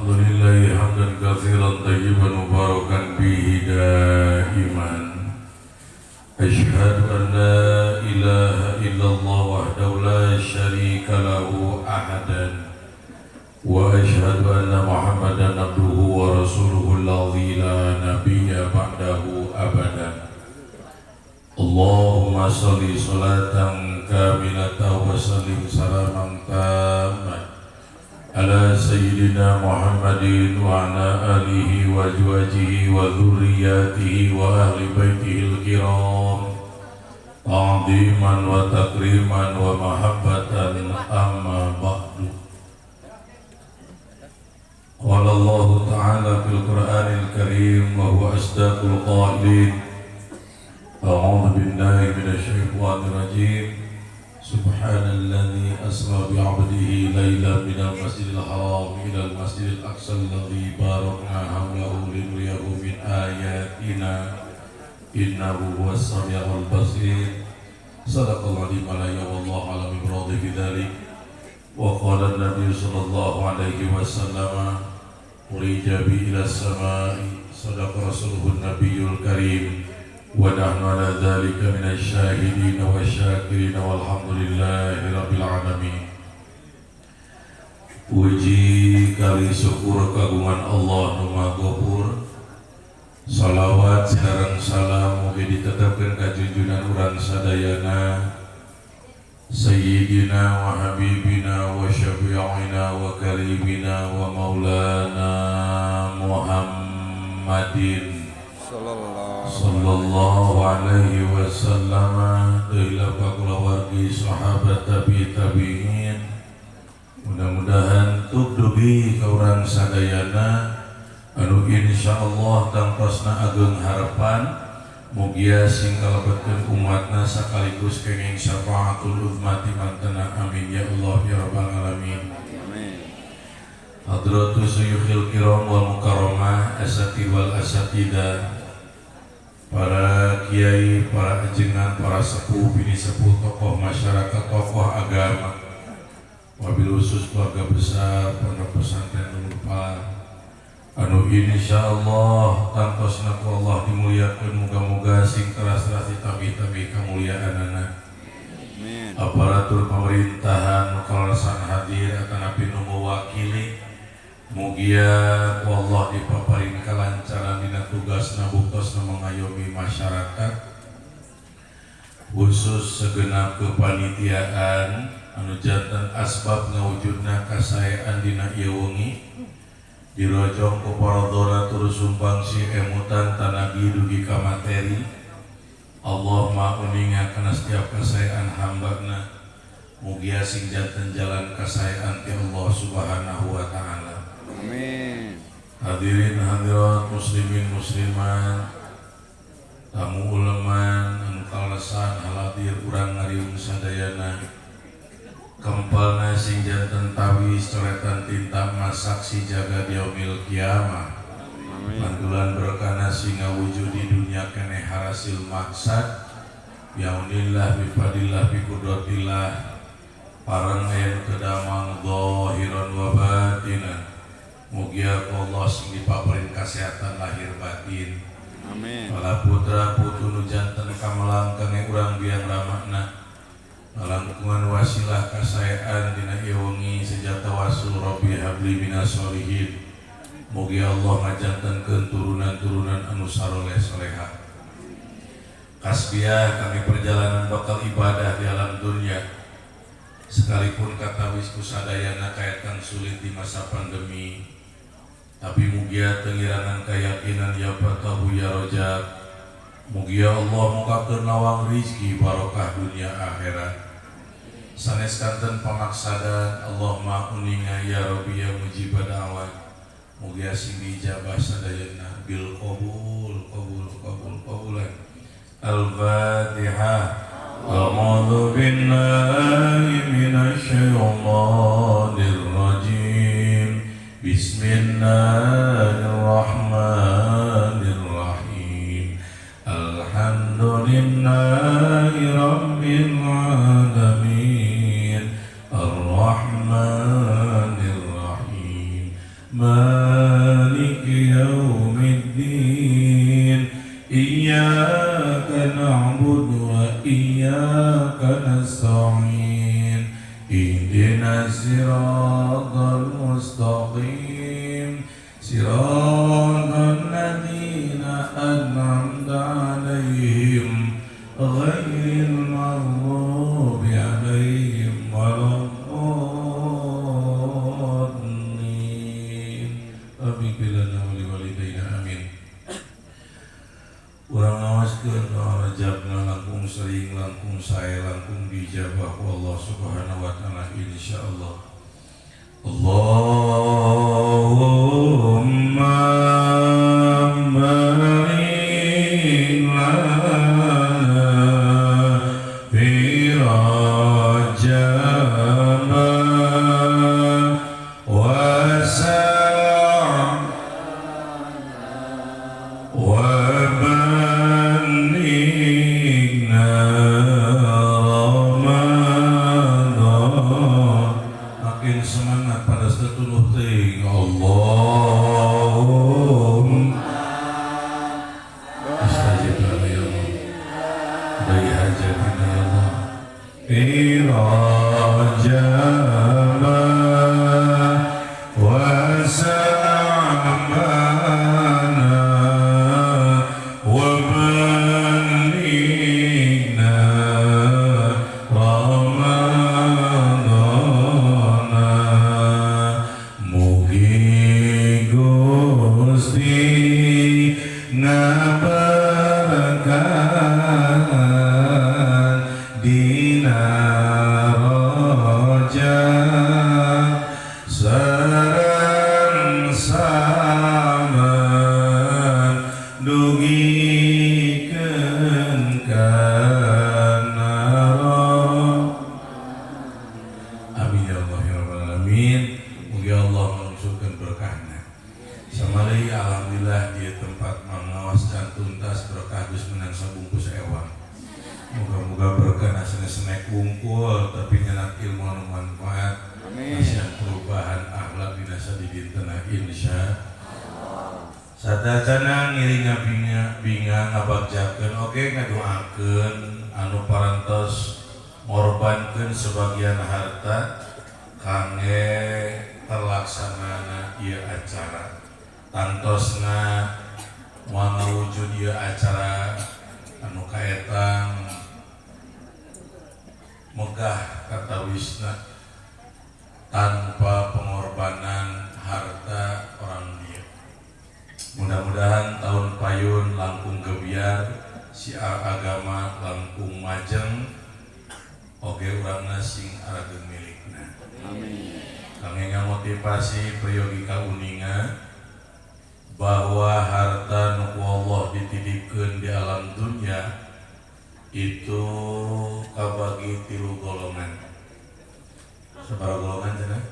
Alhamdulillah hamdan katsiran tayyiban mubarakan bihi daiman. Asyhadu an la ilaha illallah wahdahu la syarika lahu ahadan wa asyhadu anna Muhammadan abduhu wa rasuluhu alladzi la nabiyya ba'dahu abadan. Allahumma shalli salatan kamilatan wa sallim salaman tamman ala sayyidina Muhammadin wa ala alihi wa azwajihi wa dhurriyyatihi wa ahli baitihi al-kiram ta'ziman wa takriman wa mahabbatan amma ba'du. Qala Allah ta'ala fil Qur'anil Karim wa huwa asdaqul qailin. A'udzu billahi minasy syaithanir rajim. Subhanalladzi asra bi 'abdihi lailan minal masjidil haram ilal masjidil aqsa alladzi barakna hawlahu linuriyahu min ayatina innahu huwas samiul basir. Sadaqallahu al-'azim wallahu a'lam bi bidzalik. Wa qala an-nabiy sallallahu alaihi wasallam urija bi ila samai sadaqa rasuluhun nabiyul karim. Wa nahnu ala dzalika minasy syahidin wa syakirin walhamdulillahi rabbil alamin. Puji kali syukur kagungan Allah nu Maha Ghafur. Salawat sareng salam mugi ditetepkeun ka junjungan urang sadayana Sayyidina wa habibina wa syafi'ina wa karimina wa maulana Muhammadin sallallahu alaihi wasallam. Deula kulawargi sahabat tabi'in. Mudah-mudahan tuk dugi ka urang sadayana anu insyaallah tangtosna ageng harapan mugia sing kalebetkeun umatna sakaligus kenging syafaatul ummati mantena amin ya Allah ya rabbal alamin. Hadratus syuyukhil kiram wal mukarramah asati wal asatidah, para kiai, para ajengan, para sepuh, bini sepuh, tokoh masyarakat, tokoh agama, wabil khusus keluarga besar pondok pesantren Nurul anu insyaallah tangtosna ku Allah dimuliakeun, muga-muga sing teras-teras ditabi-tabi kamuliaanana. Aparatur pemerintahan kalasan hadir atanapi nu mewakili mugia ku Allah dipaparin kalancaran dina tugasna buktosna mengayomi masyarakat, khusus segenap kepanitiaan anu janten asbab ngawujudna kasaean dina ieu wengi dirojong ku para donatur sumbangsi emutan tanagi dugi ka materi. Allah mauningakeun setiap kasaean hambana mugia sing janten jalan kasaean ti Allah subhanahu wa ta'ala. Amin. Hadirin hadirat muslimin muslimat, tamu ulama anu kalesan haladir urang ngariung sadayana, kempelna sing janten tawis coretan tinta masak si jaga yaumil kiamah. Pantulan berkana sing ngawujud di dunia keneh harasil maksad yaunillah bifadillah biqudratillah parang yen kedamang zahiran wa batinan. Mugia Allah sing dipaparin kesehatan lahir batin. Amin. Para putra putu nu janten kamelang kangge urang biang ramakna ngalangkungan wasilah kasaean dina ieu wengi sejata wasul rabbi habli minas sholihin. Mugi Allah ngajantenkeun turunan-turunan anu saleh salehah. Kasbiah kami perjalanan bakal ibadah di alam dunia, sekalipun katawis kusadayana kaetan sulit di masa pandemi, tapi mugia tengirangan keyakinan ya fatahu ya rojak. Mugia Allah mukakeun lawang rizki barokah dunia akhirat. Sanes kanten pamaksadan Allahumma uninga ya Rabbi ya mujibad da'wat. Mugia sing dijabah sadayana bil qabulan. Al-Fatihah. A'udzu billahi minasy syaithanir rajim. Bismillahirrahmanirrahim. Alhamdulillahi rabbil alamin. Ar-Rahmanir Rahim. وإياك نستعين اهدنا الصراط المستقيم صراط الذين أنعمت عليهم غير المغضوب عليهم ولا الضالين آمين لنا ولوالدينا آمين. Urang ngawaskeun doa rajabna langkung sering langkung sae langkung dijabah ku Allah Subhanahu wa taala insyaallah. Allahumma barik lana fi rajab wa semangat pada setuluh ting Allahumma astajib lana ya Allah dari hajatina ya Allah fi rajab wa sa'amana wa balighna alhamdulillah di tempat mengawas dan tuntas berkah Gus menang sabungkus ewang. Moga-moga berkah nasine senek kumpul tapi nyenak ilmu anu manfaat. Nasihat perubahan akhlak dinasa di dintenah insya sadacana ngiringa binga ngabagjakeun oge ngadoakeun anu parantos ngorbankeun sebagian harta kangge terlaksanana ieu acara. Tantosna moal ngawujud ieu acara anu kaetang megah katawisna tanpa pengorbanan harta orang dia. Mudah-mudahan tahun payun langkung gebiar siar agama langkung majeng oge urangna sing arageun milikna. Amin. Kangge ngamotivasi prayogi kauninga bahwa harta nu Allah dititipkeun di alam dunia itu kabagi 3 golongan. Sabaraha golongan cenah?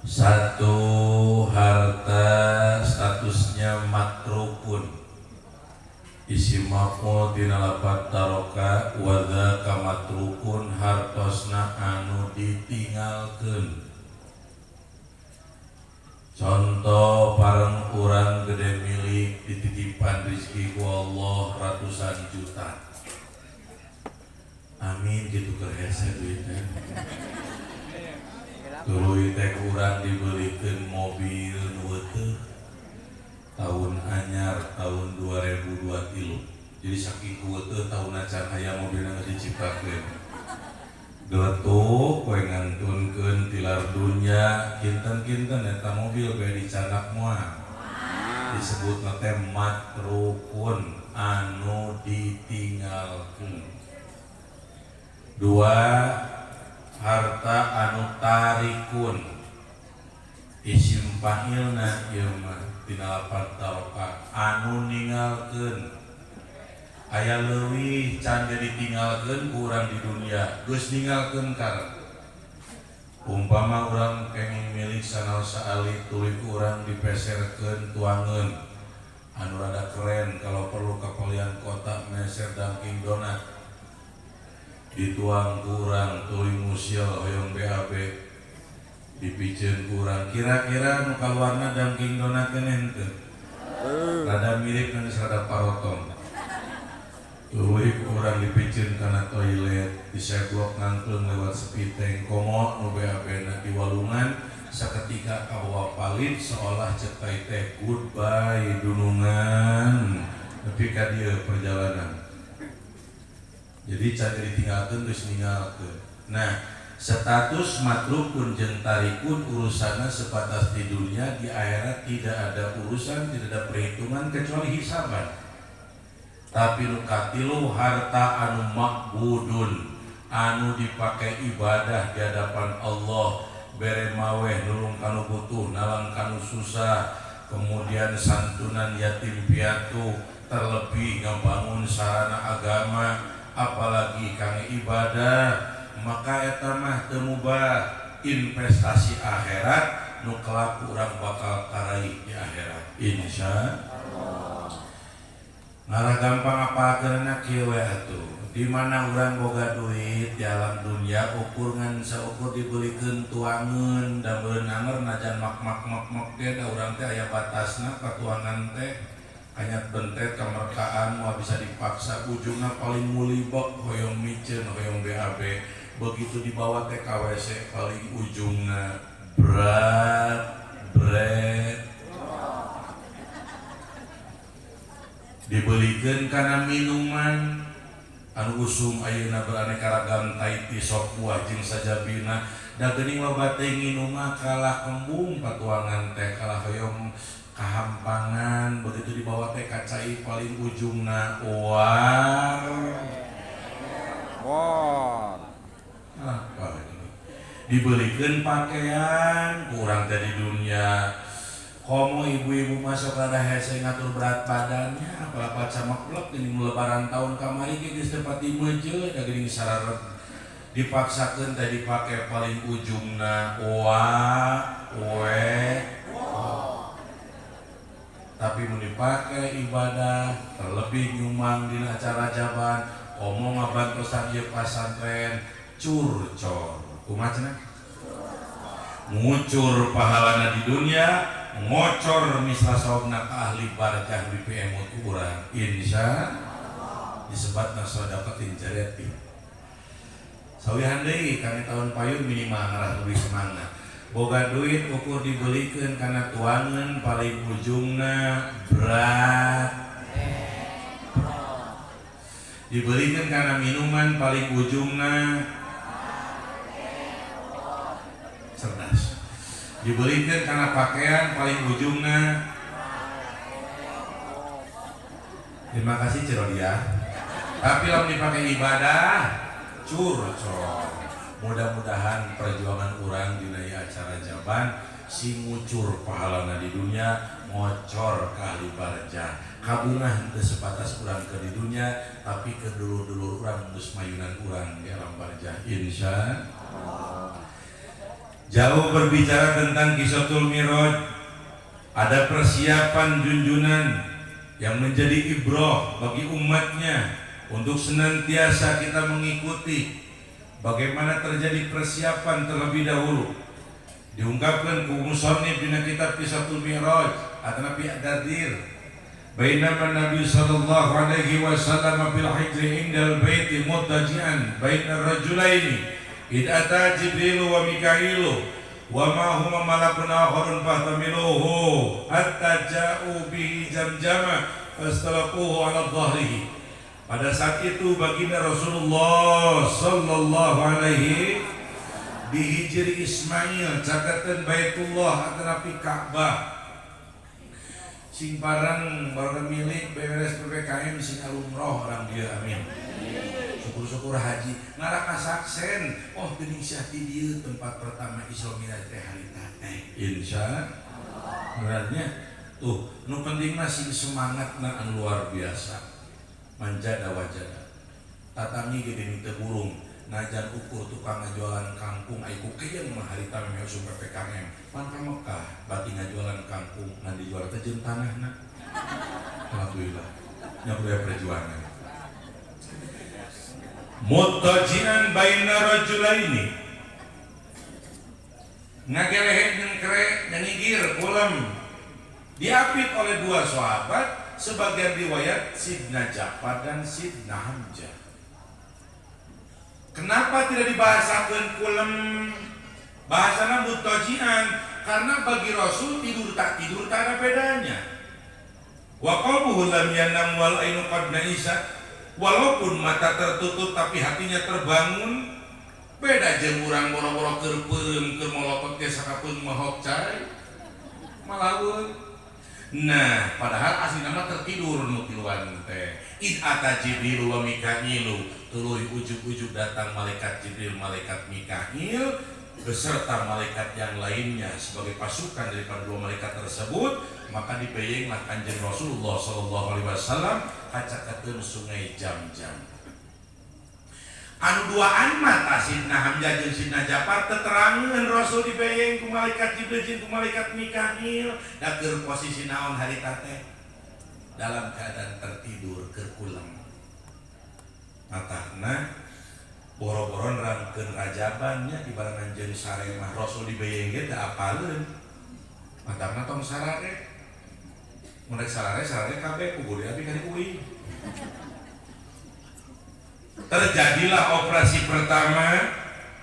1 harta statusnya matrukun. Isi maf'ul dina lafaz taroka wa dzaka matrukun hartosna anu ditinggalkeun. Contoh pareng urang gede milik dititipan rezeki ku Allah ratusan juta. Amin gitu kerhese duitnya. Tuluy teh urang dibelikeun mobil nu teu tahun anyar tahun 2023. Jadi saking teu tahun acan aya mobilna geus diciptakeun. Geletuk poe ngantunkeun tilar dunya kinten-kinten eta mobil bae dicanak moal. Disebutna teh matrukun anu ditinggalkeun. 2 harta anu tarikun. Isim fa'ilna ieu mah dina lafaz taroka anu ninggalkeun. Aya leuwih can ditinggalkeun ku urang di dunia geus ninggalkeun karep. Umpama urang kenging milik sanaosa alit tuluy ku urang dipeserkeun tuangeun anu rada keren kalau perlu kapalian kota meser Dunkin Donat dituang ku urang tuluy musil hoyong BAB dipikeun ku urang kira-kira nu kaluarna Dunkin Donat keneh teu rada mirip geus rada parotong. Tuluy orang dipicin karena toilet diseblok ngangklung lewat sepiteng komo nu beabena di walungan saketika kabawa palit seolah cekai teh goodbye dunungan tapi ka dieu perjalanan jadi can ditinggalkeun geus ninggalkeun. Nah status matrukun jeung tarikun urusanna sebatas di dunia, di akhirat tidak ada urusan, tidak ada perhitungan kecuali hisaban. Tapi nu katilu harta anu makbudun anu dipakai ibadah di hadapan Allah, bere maweh nulung kanu butuh, nalang kanu susah, kemudian santunan yatim piatu, terlebih ngebangun sarana agama, apalagi kang ibadah, maka eta mah teu mubah investasi akhirat nu kelak urang bakal karaih di akhirat insyaallah. Ngarah gampang apa karena kieu atuh. Di mana urang boga duit di alam dunia ukur ngan saukur dibelikeun tuangeun da beunang najan mak ge da urang teh aya batasna katuangan teh. Hanya bentet kemerkaan mau bisa dipaksa ujungnya paling mulibok hoyong micen hoyong BAB begitu dibawa teh KWC paling ujungnya berat dibelikan karena minuman anu usum ayeuna beraneka ragam taiti sop buah jeung sajabina da geuning loba teh nginuma kalah kembung patuangan teh kalah hoyong kahampangan begitu dibawa teh kacai paling ujungna war apa ini dibelikan pakaian kurang dari dunia komo ibu-ibu masuk ada hese ngatur berat badannya apalapa camak plek ini lebaran tahun kamari geus teu pati meuje da geuning sararet dipaksakeun teh dipake paling ujungna tapi mau dipakai ibadah terlebih nyumang di acara jaban omong ngabantu sanjeu pasantren curcor kumaha cenah ngucur pahalana di dunia ngocor misra saobna ka ahli barakah di PMU urang insya disebatna sedekatin jareti sawihan deui kami tahun payun minimal ngarah lebih semangat boga duit ukur dibelikeun kana tuangan paling ujungna berat dibelikeun kana minuman paling ujungna cerdas dibelikeun kana pakaian paling ujungna terima kasih Cirodia tapi lamun dipakai ibadah curcol. Mudah-mudahan perjuangan orang di acara jaban si ngucur pahalana di dunia ngocor ke ahli barja kabungah teu sebatas urang ke di dunia tapi ke dulur-dulur urang geus mayunan urang di alam barja insya Allah. Jauh berbicara tentang Kisahul Miraj ada persiapan junjunan yang menjadi ibrah bagi umatnya untuk senantiasa kita mengikuti bagaimana terjadi persiapan terlebih dahulu diungkapkan ku musannif dina kitab Kisahul Miraj atana fi Adadir bainama Nabi sallallahu alaihi wasallam fil hijri indal baiti muttaji'an bainar rajulaini id ata Jibril wa Mikailu wa ma huma malakun akharun fahtamiluhu hatta ja'u bihi jamjama fastalaquhu ala dhahrihi. Pada saat itu baginda Rasulullah sallallahu alaihi dihijri Ismail cakatan Baitullah atanapi Ka'bah sing parang baru milik beres PPKM sing alumroh orang dia amin syukur-syukur haji ngarah kasaksen oh geuning sia ti dieu tempat pertama Isra Mi'raj teh harita teh insyaallah beratnya tuh nu penting mah sing semangatna anu luar biasa manjada wajada tatami gede teu burung najan ukur tukang ngajualan kangkung ai kukeun mah harita meh usum PPKM pan ka Mekah bati ngajualan kangkung ngan dijual teh jeung tanahna alhamdulillah nya kudu perjuangan muttajian baina rajulaini ngagelehe jeung kere nyengigir ulem diapit oleh dua sahabat sebagian riwayat Sidna Ja'far dan Sidna Hamzah. Kenapa tidak dibahasakan kulem bahasana mutajian? Karena bagi Rasul tidur tak ada bedanya. Wa qalbuhu lam yanam wal ainu qad na'isa. Walaupun mata tertutup tapi hatinya terbangun. Beda jeung urang boro-boro keur peureum keur molopet ge sakapeung mahok cai malaweun. Nah, padahal asli nama tertidur nu tiluan teh. Id ata Jibril wa Mikail, tuluy ujug-ujug datang malaikat Jibril, malaikat Mikail beserta malaikat yang lainnya sebagai pasukan daripada dua malaikat tersebut. Maka dipeyenglah Kanjeng Rasulullah sallallahu alaihi wasallam kacakeun sungai Jam-Jam. Anu duaan mata Sidna Hamzah jeung Sidna Ja'far teterangeun Rasul dipeyeng ku malaikat Jibril jeung ku malaikat Mikail da keur posisi naon harita teh dalam keadaan tertidur keur kulem. Matahna boro-boro nerangkeun rajabannya ibaratna jeung sare mah Rasul dipeyeng ge teu apaleun. Matahna tong sarare. Mun sarare kabeh kubur abi ka diuing. Terjadilah operasi pertama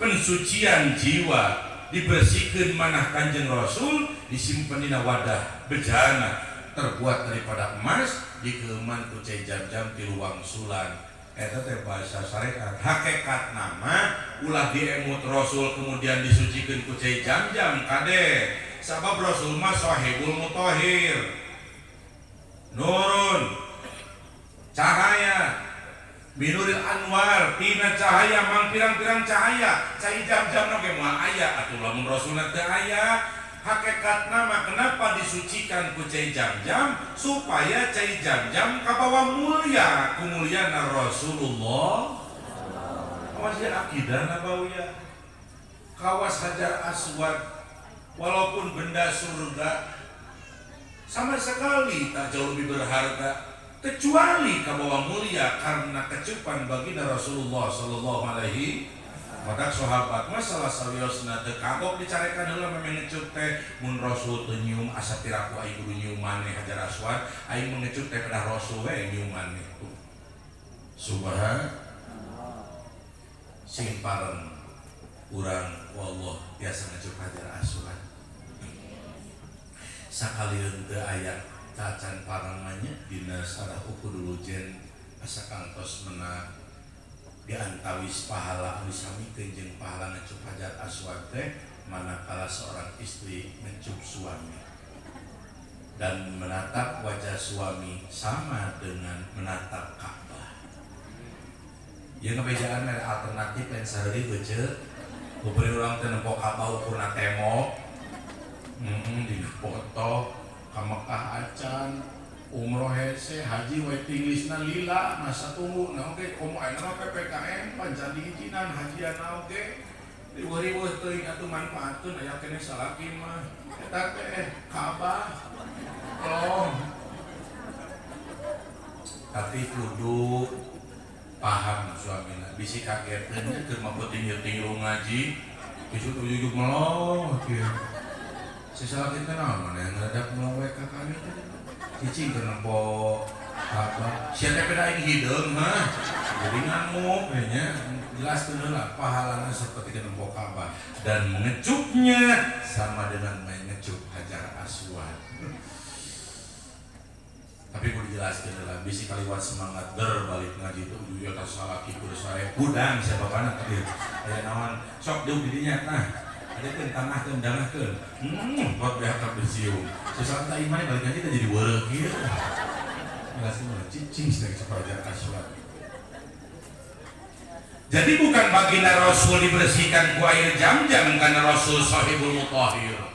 pensucian jiwa, dibersihkan manah Kanjeng Rasul, disimpan di wadah bejana terbuat daripada emas, dikeman ku cai Jam-Jam di ruang sulan. Eta teh bahasa syariat. Hakikat nama ulah diemut Rasul kemudian disucikan ku cai Jam-Jam kade. Sabab Rasul mah sahibul mutahhir. Nurun cahaya Binuril Anwar, tina cahaya mang pirang-pirang cahaya, cai Jam-Jam ge moal aya atuh lamun Rasulna teu aya. Hakikatna mah kenapa disucikan ku cai Jam-Jam supaya cai Jam-Jam kabawa mulia ku mulyana Rasulullah. Awas ya akidah nabawiyah. Kawas Hajar Aswad walaupun benda surga sama sekali tak jauh lebih berharga kecuali kabawa mulia karena kecupan baginda Rasulullah sallallahu alaihi wasallam. Sahabat masalah sawiosna teu kagok dicarekan heula memang ngecup teh mun Rasul teu nyium asa piraku aing kudu nyium maneh Hajar Aswad aing mengecup teh kedah Rasul we nyium maneh tuh. Subhanallah. Sing pareng urang wallah biasa ngecup Hajar Aswad. Sakalian teu aya cacan parangannya dina sarah uku dulu jen asa kantos menang diantawis pahala anu samikeun jeung pahala ngecup Hajar Aswad teh manakala seorang istri ngecup suami dan menatap wajah suami sama dengan menatap Ka'bah. Ieu ngabejaan mere alternatif lain sareuri beujeu beubeuri urang teh nempo Ka'bah ukurna temok dina foto ka Mekah acan umroh hese haji waiting listna lila masa tunggu na oge komo aya mah PPKM panjang diizinan hajian oge diweuh-weuh teuing atuh manfaatkeun aya keneh salaki mah eta teh Ka'bah loh. Tapi kudu paham suamina bisi kagetkeun keur mah penting-penting ngaji besok ujug meloh kieu sesalah kita naon mana yang ngeredak mulai kakaknya cicing ke nempo apa siapa beda ini hidung mah jadi ngamuk kayaknya jelas tuh lah pahalanya seperti ke nempo Ka'bah dan mengecupnya sama dengan mengecup Hajar Aswad. Tapi mau dijelaskan lah bisi kaliwat semangat berbalik ngaji itu ujung atas salah kikur saya udang siapa mana tadi kayak nawan sok deu didinya nah ada tanah kendangahkeun buat beak bersium sesaat tak iman balik ngaji jadi weureuh kieu jelaskeun cicing sedang Hajar Aswad. Jadi bukan baginda Rasul dibersihkan ku air Jam-Jam karena Rasul sahibul mutahhir,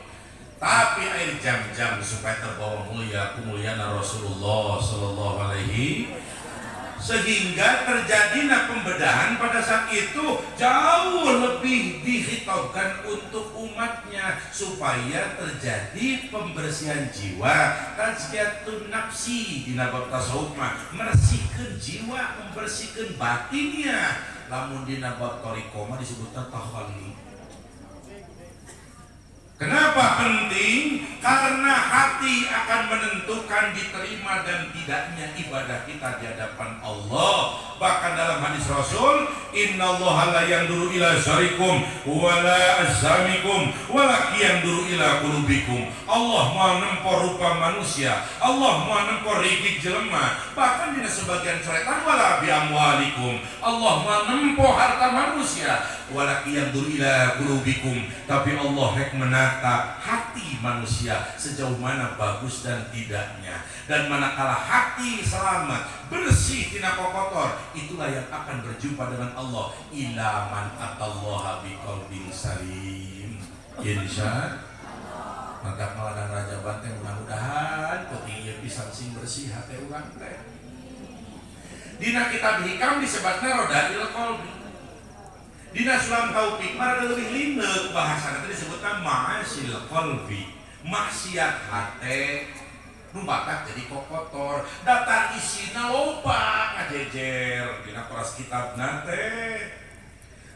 tapi air Jam-Jam supaya terbawa mulia kemuliaan Rasulullah sallallahu alaihi sehingga terjadilah pembedahan pada saat itu jauh lebih dihitabkan untuk umatnya supaya terjadi pembersihan jiwa tazkiyatun nafsi dina bab tasawuf mah membersihkan jiwa membersihkan batinnya lamun dina bab thariqah mah disebutna tahalli Kenapa penting? Karena hati akan menentukan diterima dan tidaknya ibadah kita di hadapan Allah. Bahkan dalam hadis Rasul, innallaha la yanzuru ila syarikum wala azamikum walakin yanzuru ila qulubikum. Allah mau nempor rupa manusia, Allah mau nempor rizki jelema. Bahkan di sebagian cerita wala bi amwalikum. Allah mau nempor harta manusia, walakin yanzuru ila qulubikum. Tapi Allah hek menatap hati manusia sejauh mana bagus dan tidaknya. Dan manakala hati selamat, bersih tina kotor, itulah yang akan berjumpa dengan Allah. Ila man atallaha biqalbin salim. Insya mantap maladang raja banteng, mudah-mudahan peuting ieu pisan sing bersih hati urang teh. Dina kitab hikam disebutna rodail qalbi. Dina sulam taufik mah leuwih lineuk bahasana teh disebutna ma'asil qalbi, maksiat hate nu bakat jadi kokotor, daftar isina loba ngajejer dina kelas kitabna teh.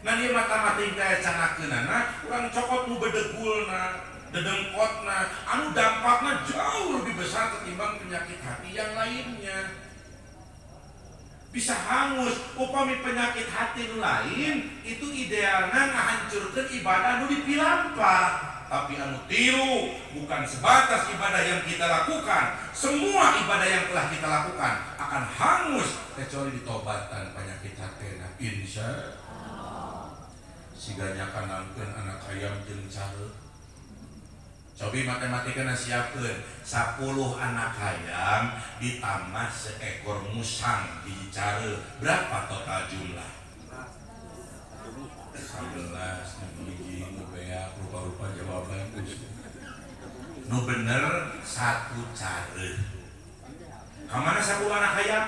Nah ieu mata-mating teh canakeunana urang cokot nu bedegulna, dedengkotna, anu dampakna jauh lebih besar ketimbang penyakit hati yang lainnya. Bisa hangus. Upami penyakit hati lain itu idealnya ngahancurkan ibadah nu dipilampah. Tapi anu tiru bukan sebatas ibadah yang kita lakukan. Semua ibadah yang telah kita lakukan akan hangus kecuali ditobatan penyakit hati. Insya siganya kanangkeun anak ayam jeung care. Cobi matematikana siapkeun 10 anak ayam ditambah seekor musang di care, berapa total jumlah? 11. Nu beak rupa-rupa jawaban nu bener 1 care. Kamana 10 anak ayam?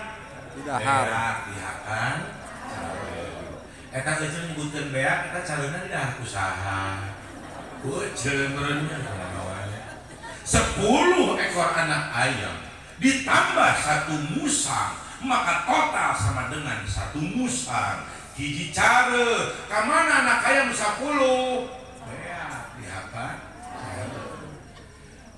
Beak dihakan care. Eta geus nyebutkeun beak, eta careuna di dahar usaha. Cemerenya 10 ekor anak ayam ditambah 1 musang, maka total sama dengan 1 musang. Hiji care, kamana anak ayam 10? Beak dihakan.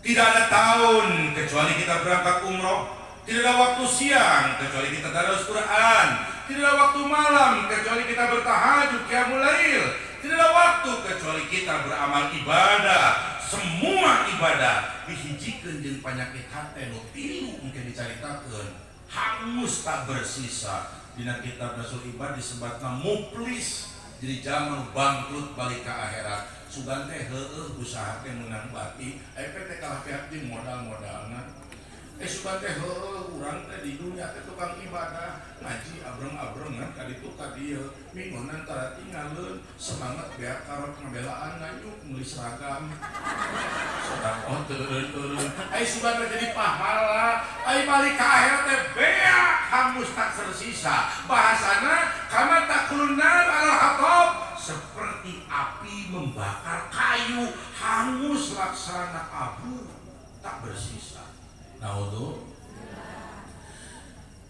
Tidak ada tahun kecuali kita berangkat umroh, tidak ada waktu siang kecuali kita tadarus Quran, tidak ada waktu malam kecuali kita bertahajud qiyamul lail, tidak ada waktu kecuali kita beramal ibadah. Semua ibadah dihijikeun jeung penyakit hate nu tilu mungkin dicaritakeun hangus tak bersisa. Dina kitab Rasul Ibad disebutna muflis, jadi zaman bangkrut balik ke akhirat. Sugan teh heueuh usaha teh meunang bati, PT kalah pihak di modal-modalna. Sugan teh heueuh urang teh di dunia teh tukang ibadah, ngaji abreng-abrengan ka ditu ka dieu, minggonan tara tinggalkeun semangat beak karot ngabelaan nganyuk meuli seragam. Sedekah teureun-teureun. Sugan teh jadi pahala, balik ka akhirat teh beak hangus tak tersisa. Bahasana kama takulun nar alal hatab, seperti api membakar kayu, hangus laksana abu tak bersisa. Naudzu.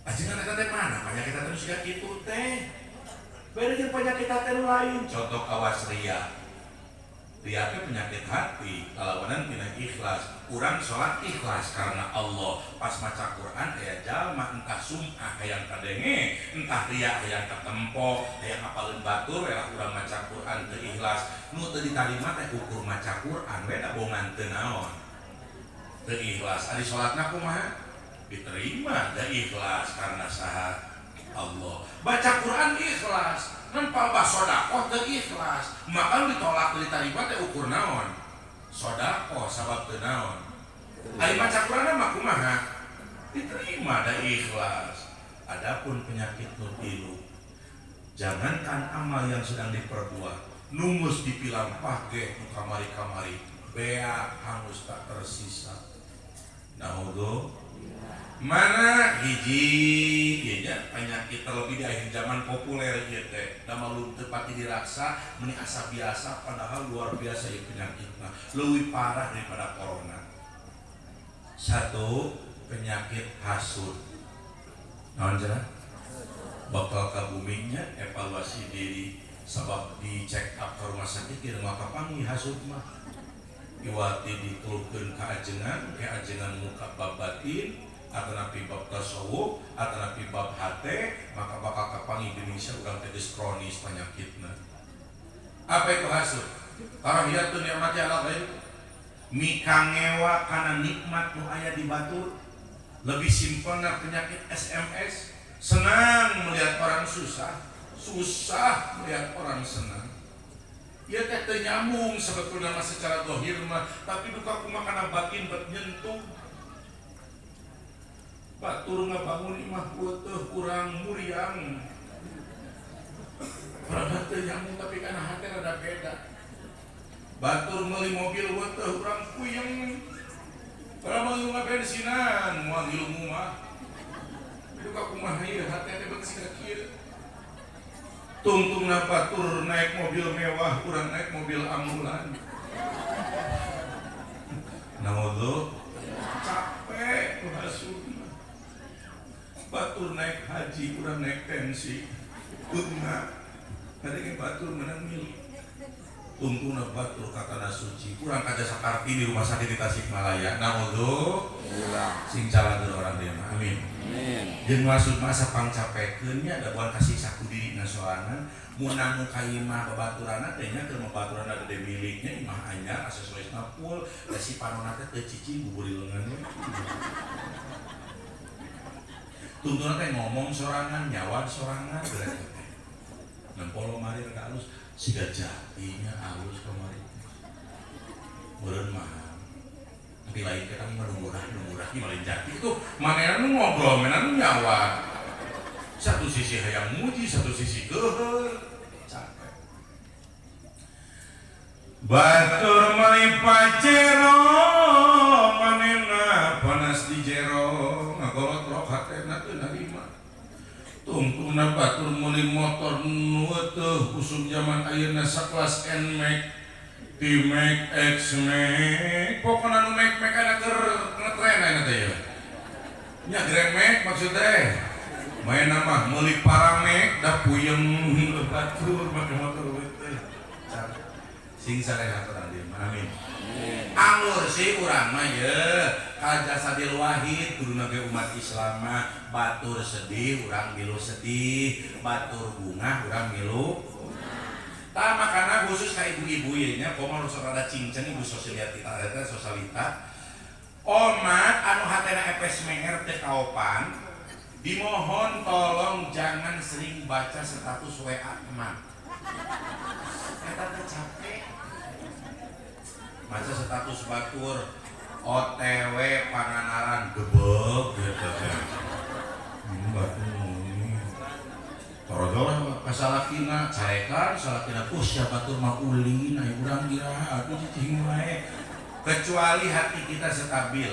Ajengan eta teh mana? Penyakit teh siga kitu teh. Beda jeung penyakit teh lain. Contoh kawas ria. Ria teh penyakit hati, kalawanan tina ikhlas. Urang salat ikhlas karena Allah. Pas maca Quran aya jalma entah sum'ah hayang kadenge, entah ria hayang katempo, hayang hafaleun batur, aya urang maca Quran teu ikhlas. Nu teu ditarima teh ukur maca Quran we da bongan teu naon. Teu ikhlas. Ari salatna kumaha? Diterima da ikhlas karena saha Allah. Baca Quran ikhlas, nempal bah sedekah teu ikhlas, maka ditolak diterima teh ukur naon? Sedekah sabab teu naon. Ari baca Quran mah kumaha? Diterima da ikhlas. Adapun penyakit nu tilu, jangankan amal yang sedang diperbuat, numus dipilampah ge nu kamari-kamari, beak hangus tak tersisa. Naudzu. Mana hiji ieu penyakit terlebih di akhir zaman populer ieu teh da malum teu pati diraksa meni asa biasa padahal luar biasa ieu penyakitna leuwih parah daripada corona. 1 penyakit hasud. Naon cenah? Bakal kabumingnya evaluasi diri sabab di check up ke rumah sakit ieu mah kapangi hasud mah. iwati ditulkeun ka ajengan muka bab batin atau napi bab tasawuf atau napi bab hate, maka bakal kapang Indonesia urang teh geus kronis panyakitna. Apa itu hasud? Karahiyatun nikmati ala ghairi, mikangewa kana nikmat nu aya di batur. Lebih simpelna penyakit SMS, senang melihat orang susah melihat orang senang. Ia teh teu nyambung sebetulnya mah secara zahir mah, tapi duka kumaha kana batin bet nyentuh. Batur ngabangun imah teh kurang muriang. Padahal teu nyambung tapi kana hati rada beda. Batur meuli mobil teh urang puyeng. Padahal mau ngabensinan, moal ilmu mah. Duka kumaha ieu hati teh beut sika kieu. Tungtungna batur naik mobil mewah, urang naik mobil ambulan. Naudzu capek hasudna. Batur naik haji, urang naik tensi. Beunga. Kadang batur menang milik. Tungtungna batur katana suci. Urang kaja sakarti di rumah sakit di Tasikmalaya. Naudzu sing calangkeun orang dia mah. Amin. Jeung maksud masa pangcapekeun nya da buan kasih saku dirina sorangan mun anu kaimah babaturanna teh nya keur babaturanna gede miliknya imah anyar aksesorisna full da si panonna teh teu cicing bubur di lengan we. Tuntuna teh ngomong sorangan nyawa sorangan berarti teh. Nempolo mari rek alus siga jatinya alus kamari. Meureun mah tapi lain kita mah murah di malin jati itu manehna nu ngobrol manehna nu nyawa. Satu sisi hayang muji, satu sisi geuheur. Capek. Batur meuli pacero manehna panas di jero ngagolot rok hatena teu narima. Tungtungna batur meuli motor nu teu usum zaman ayeuna sakelas NMAX T-Max, X-Max, pokoknya nu Max ada ngetren aja teh ya. Nya Grand-Max maksudnya, main nama meuli Paramex, dah puyeng batur make motor teh. Sing sareha teh dia, amin. Anggur sih urang mah ye, kaja Sadil Wahid kuduna ge umat Islam mah batur sedih urang milu sedih, batur bunga urang milu. Tah makana khusus ka ibu-ibu ieu nya komo rada cincen ibu sosialita eta sosialita. Omat anu hatena epes menger teh kaopan dimohon tolong jangan sering baca status WA teman. Eta teh capek. Baca status batur OTW Pangandaran gebeg gitu teh. Batur Torodoh kasalakina carekan salakina siapa tuh mah ulin aya urang diraha atuh cicing wae kecuali hati kita stabil.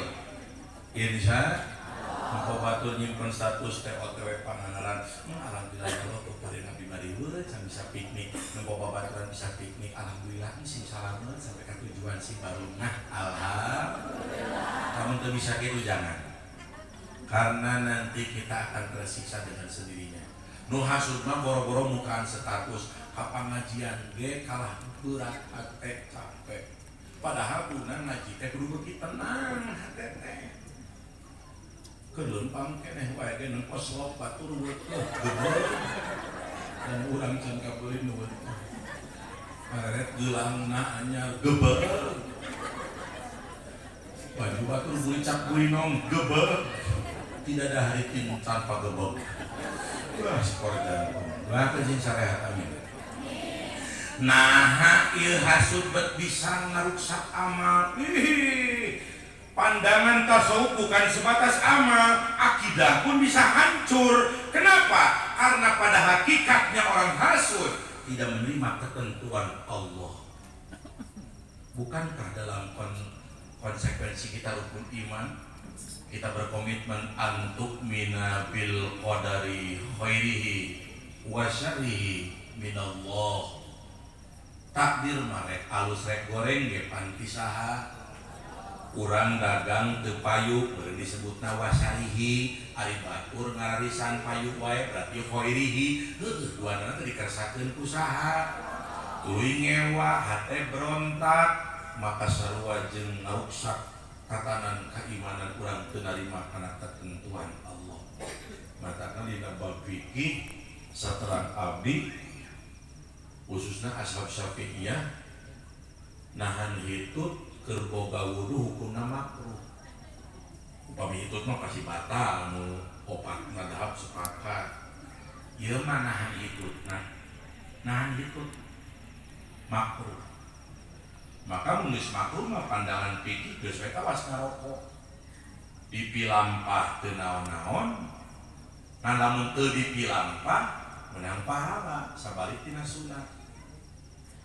Insya maka batur nyimpen status teh OTW Pangandaran. Alhamdulillah Allah kepada Nabi Mariwur can bisa piknik nempo babaturan bisa piknik alhamdulillah sing salamet sampai ke tujuan sing baru. Nah alhamdulillah. Kamu tuh bisa gitu jangan. Karena nanti kita akan tersiksa dengan sendirinya. Nu hasud mah boro-boro mukaan status kapangajian ge kalah berat hate capek. Padahal punang ngaji teh kudu beuki tenang hate teh. Keleumpang keneh wae ge nengkos lok batur weuh gebeur. Dan urang can kabeuli nu weuh. Paret geulangna anyar gebeur. Baju batur bulicak bulinong gebeur. Tidak ada hari tanpa gebeur. Wah, skor jantung. Wah, kencing sarehat amin. Nah, ieu hasud bet bisa ngaruksak amal. Pandangan tasawuf bukan sebatas amal, akidah pun bisa hancur. Kenapa? Karena pada hakikatnya orang hasud tidak menerima ketentuan Allah. Bukankah dalam konsekuensi kita rukun iman? Kita berkomitmen antuk mina bil qadari khairihi wa syarrihi minallah. Takdir marek alus rek goreng ge panti saha. Urang dagang teu payu beureun disebutna wa syarrihi, ari batur ngararisan payu wae berarti khairihi. Heuh duanana teh dikersakeun ku saha? Tuluy ngewa hate berontak maka sarua jeung ngaruksak tatanan keimanan urang teu narima kana ketentuan Allah. Matakan dina bab fikih saterang abdi khususna ashab Syafi'iyah nahan hitut keur boga wudu hukumna makruh. Upami hitut mah pasti batal nu opat madhab sepakat. Ieu mah nahan hitut makruh. Maka mun geus makruh mah pandangan fikih geus we kawas ngarokok. Dipilampah teu naon-naon, ngan lamun teu dipilampah menang pahala sabalik tina sunat.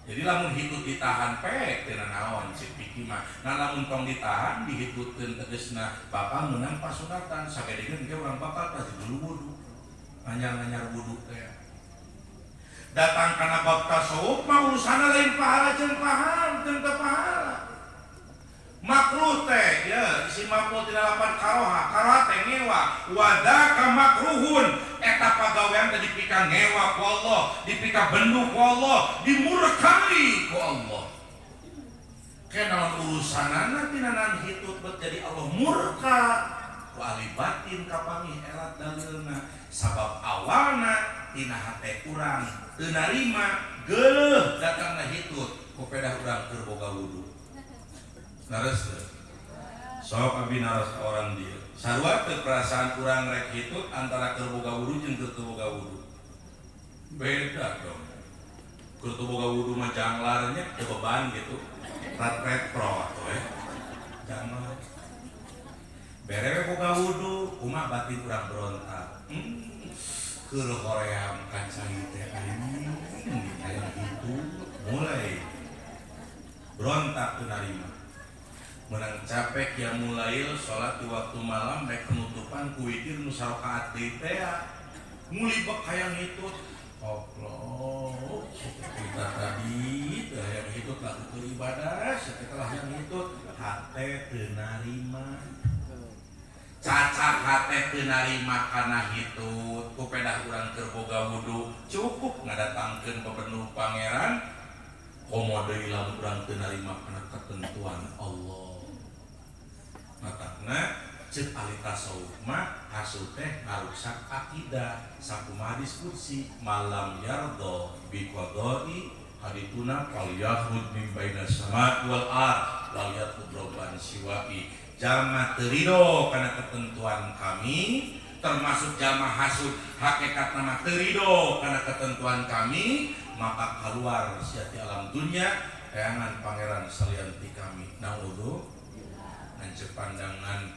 Jadi lamun hitut ditahan pek tina naon si fikih mah, ngan lamun tong ditahan dihitutkeun tegasna bakal menang pasunatan. Sagedegeun ge urang bakal pasti dulu wudu. Anyar-anyar wudu teh. Datang kana bab tasawuf mah urusana lain pahala jeung pahala. Makruh teh ya isi 58 karoha teh ngewa wadaka makruhun eta pagawean teh dipika ngewa ku Allah, dipika bendu ku Allah, dimurkai ku Allah. Kenal urusanana tina nan hitut bet jadi Allah murka ku ahli batin kapangih erat dalilna sabab awalna tina hate urang teu narima geuleuh datangna hitut ku pedah urang keur boga wudu. Naras teu? Sok abi naras orang dia. Sarua teu perasaan urang rek hitut antara keur boga wudu jeung teu boga wudu. Beda dong. Keur teu boga wudu mah janglarnya teu beban gitu. Rat pro atuh janglar. Bere boga wudu kumaha batin urang berontak. Keur hoream kancai teh aya gitu mulai berontak teu narima. Menang capek ya mulail salat di waktu malam rek penutupan ku witir nu sarakaat deui teh muli bek hayang hitut Allah kita tadi teh hayang hitut laku keur ibadah setelah hayang hitut hate teu narima cacak hate teu narima kana hitut ku pedah urang keur boga wudu cukup ngadatangkeun pepenuh pangeran komo deui lamun urang teu narima kana ketentuan Allah. Matakna cek ahli tasawuf mah hasil teh ngaruksak akidah sakumaha diskusi malam yardo bi qadai hadituna fal yahud min bainas sama wal ard wal yatud robban siwai jalma teu ridho kana ketentuan kami termasuk jalma hasud hakikat nama teu ridho kana ketentuan kami maka keluar siati alam dunia kayangan pangeran salian ti kami naudzu cek pandangan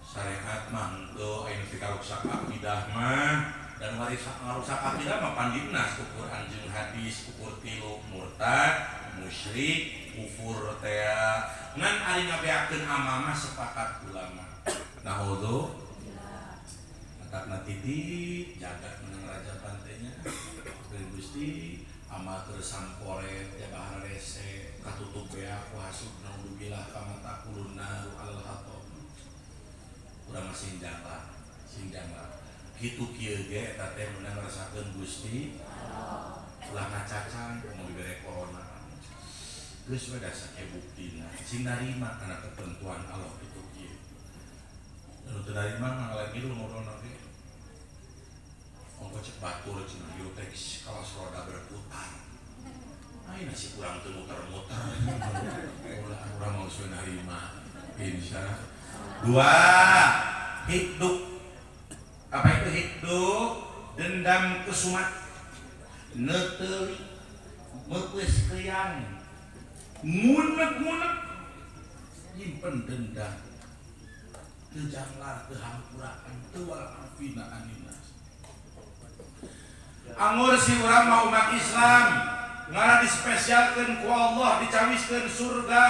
syariat mah henteu aya nu pikaruksak akidah mah dan ngarusak akidah mah pandina ku Quran jeung hadis ukur tilu murtad musyrik kufur teh ngan ari ngabeakeun amal mah sepakat ulama naudzu matakna titik jagat menang raja pantainya Gusti amal keur sampore teh bahar rese katutup bea ku hasud naudzubillah kama taqulun naru alal hatab urang masih sinjanglah kitu kieu ge eta teh meunang ngarasakeun Gusti ulah ngacacang mau dibere corona geus we da sae buktina sing narima kana ketentuan Allah kitu kieu nu teu narima ngalain kitu ngobrolna ge ongko cek batur cenah ieu teh kawas roda berputar ayeuna si kurang teu muter-muter urang mau sueu narima insya dua hikduk apa itu hikduk dendam kesumat neuteuli meupeuis keyang ngunek-ngunek nyimpen dendam teu janglar teu hampurakan teu walafina aninnas anggur si urang mah umat Islam ngara dispesialkeun ku Allah dicawiskeun surga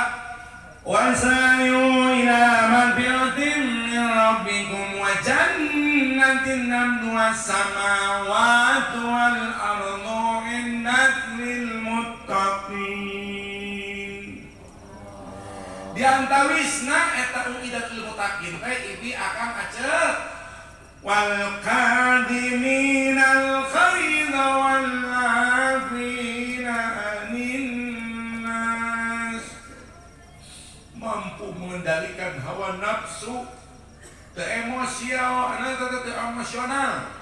wa sari'u ila magfiratin min rabbikum wa jannatin 'arduha as-samawati wal ardu indat lil muttaqin diantawisna eta uidatul muttaqin teh ibi akang aceu wal qadiminal ghaidha wal 'afina 'anil nas emosional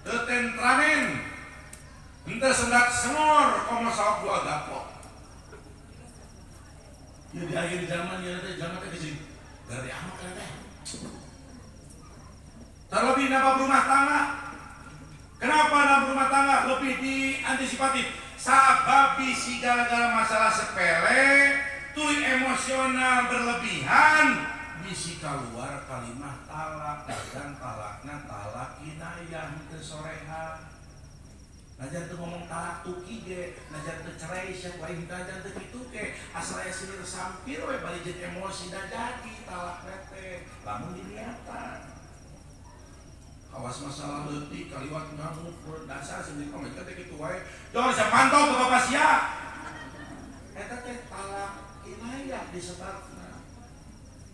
teu tentramen henteu sendak semor komo saok dua gapok. Ya di akhir zaman ya teh zaman teh geus dari amat teh. Terlebih napa rumah tangga. Kenapa dalam rumah tangga lebih diantisipatif? Sabab bisi gara-gara masalah sepele, tuluy emosional berlebihan, bisi keluar kalimat talak, dan talakna talak kinayah teu soreha. Najan teu ngomong talak tuki ge, najan teu cerai sia lain najan teu kitu ge, asal aya silih sampir we bari jeung emosi da jadi talak teh. Lamun diniatan. Awas masalah leutik kaliwat ngamuk dasar sendiri komentar teh kitu wae. Jangan bisa pantau ke bapak sia. Eta teh talak kinayah disebabna.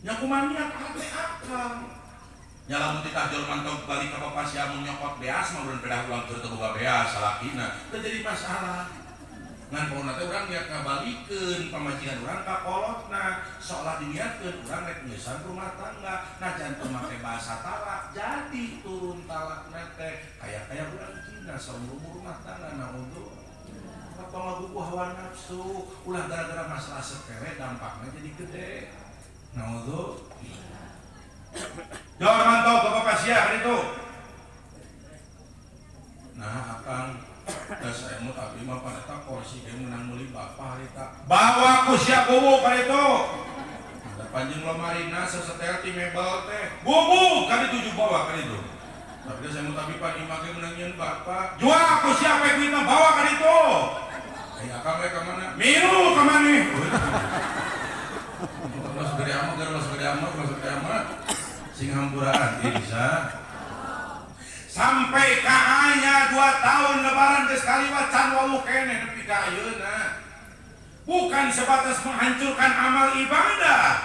Nya kumaha niat ate akang. Nya lamun ditah mantau balik ka bapak sia mun nyokot beas mah urang pedah ulang keur teu boga beas salakina. Teu jadi masalah. Ngan pokona teh urang niat ngabalikeun pamajikan urang ka kolotna, seolah diniatkeun urang rek nyeusan rumah tangga, najan teu make bahasa talak, jadi turun talakna teh kaya urang Cina saumur rumah tangga naudzu. Apa ngagugu hawa nafsu, ulah gara-gara masalah sepele dampakna jadi gede. Naudzu. Jangan mantau ke bapak sia itu. Nah, akang saya mau tapi mah pada tak kursi dia menang muli bapak harita bawa ku sia bubu kali itu ada panjang lomarina sesetel ti mebel teh bubu kali itu bawa kali itu tapi saya mau tapi pan image menangin bapak jual ku sia pe duit bawa kali itu akang rek ka mana miru ka mana mas gede amat sing hampuraan bisa sampai ka aya 2 tahun lebaran geus kaliwat can wau keneh nepi ka ayeuna. Bukan sebatas menghancurkan amal ibadah,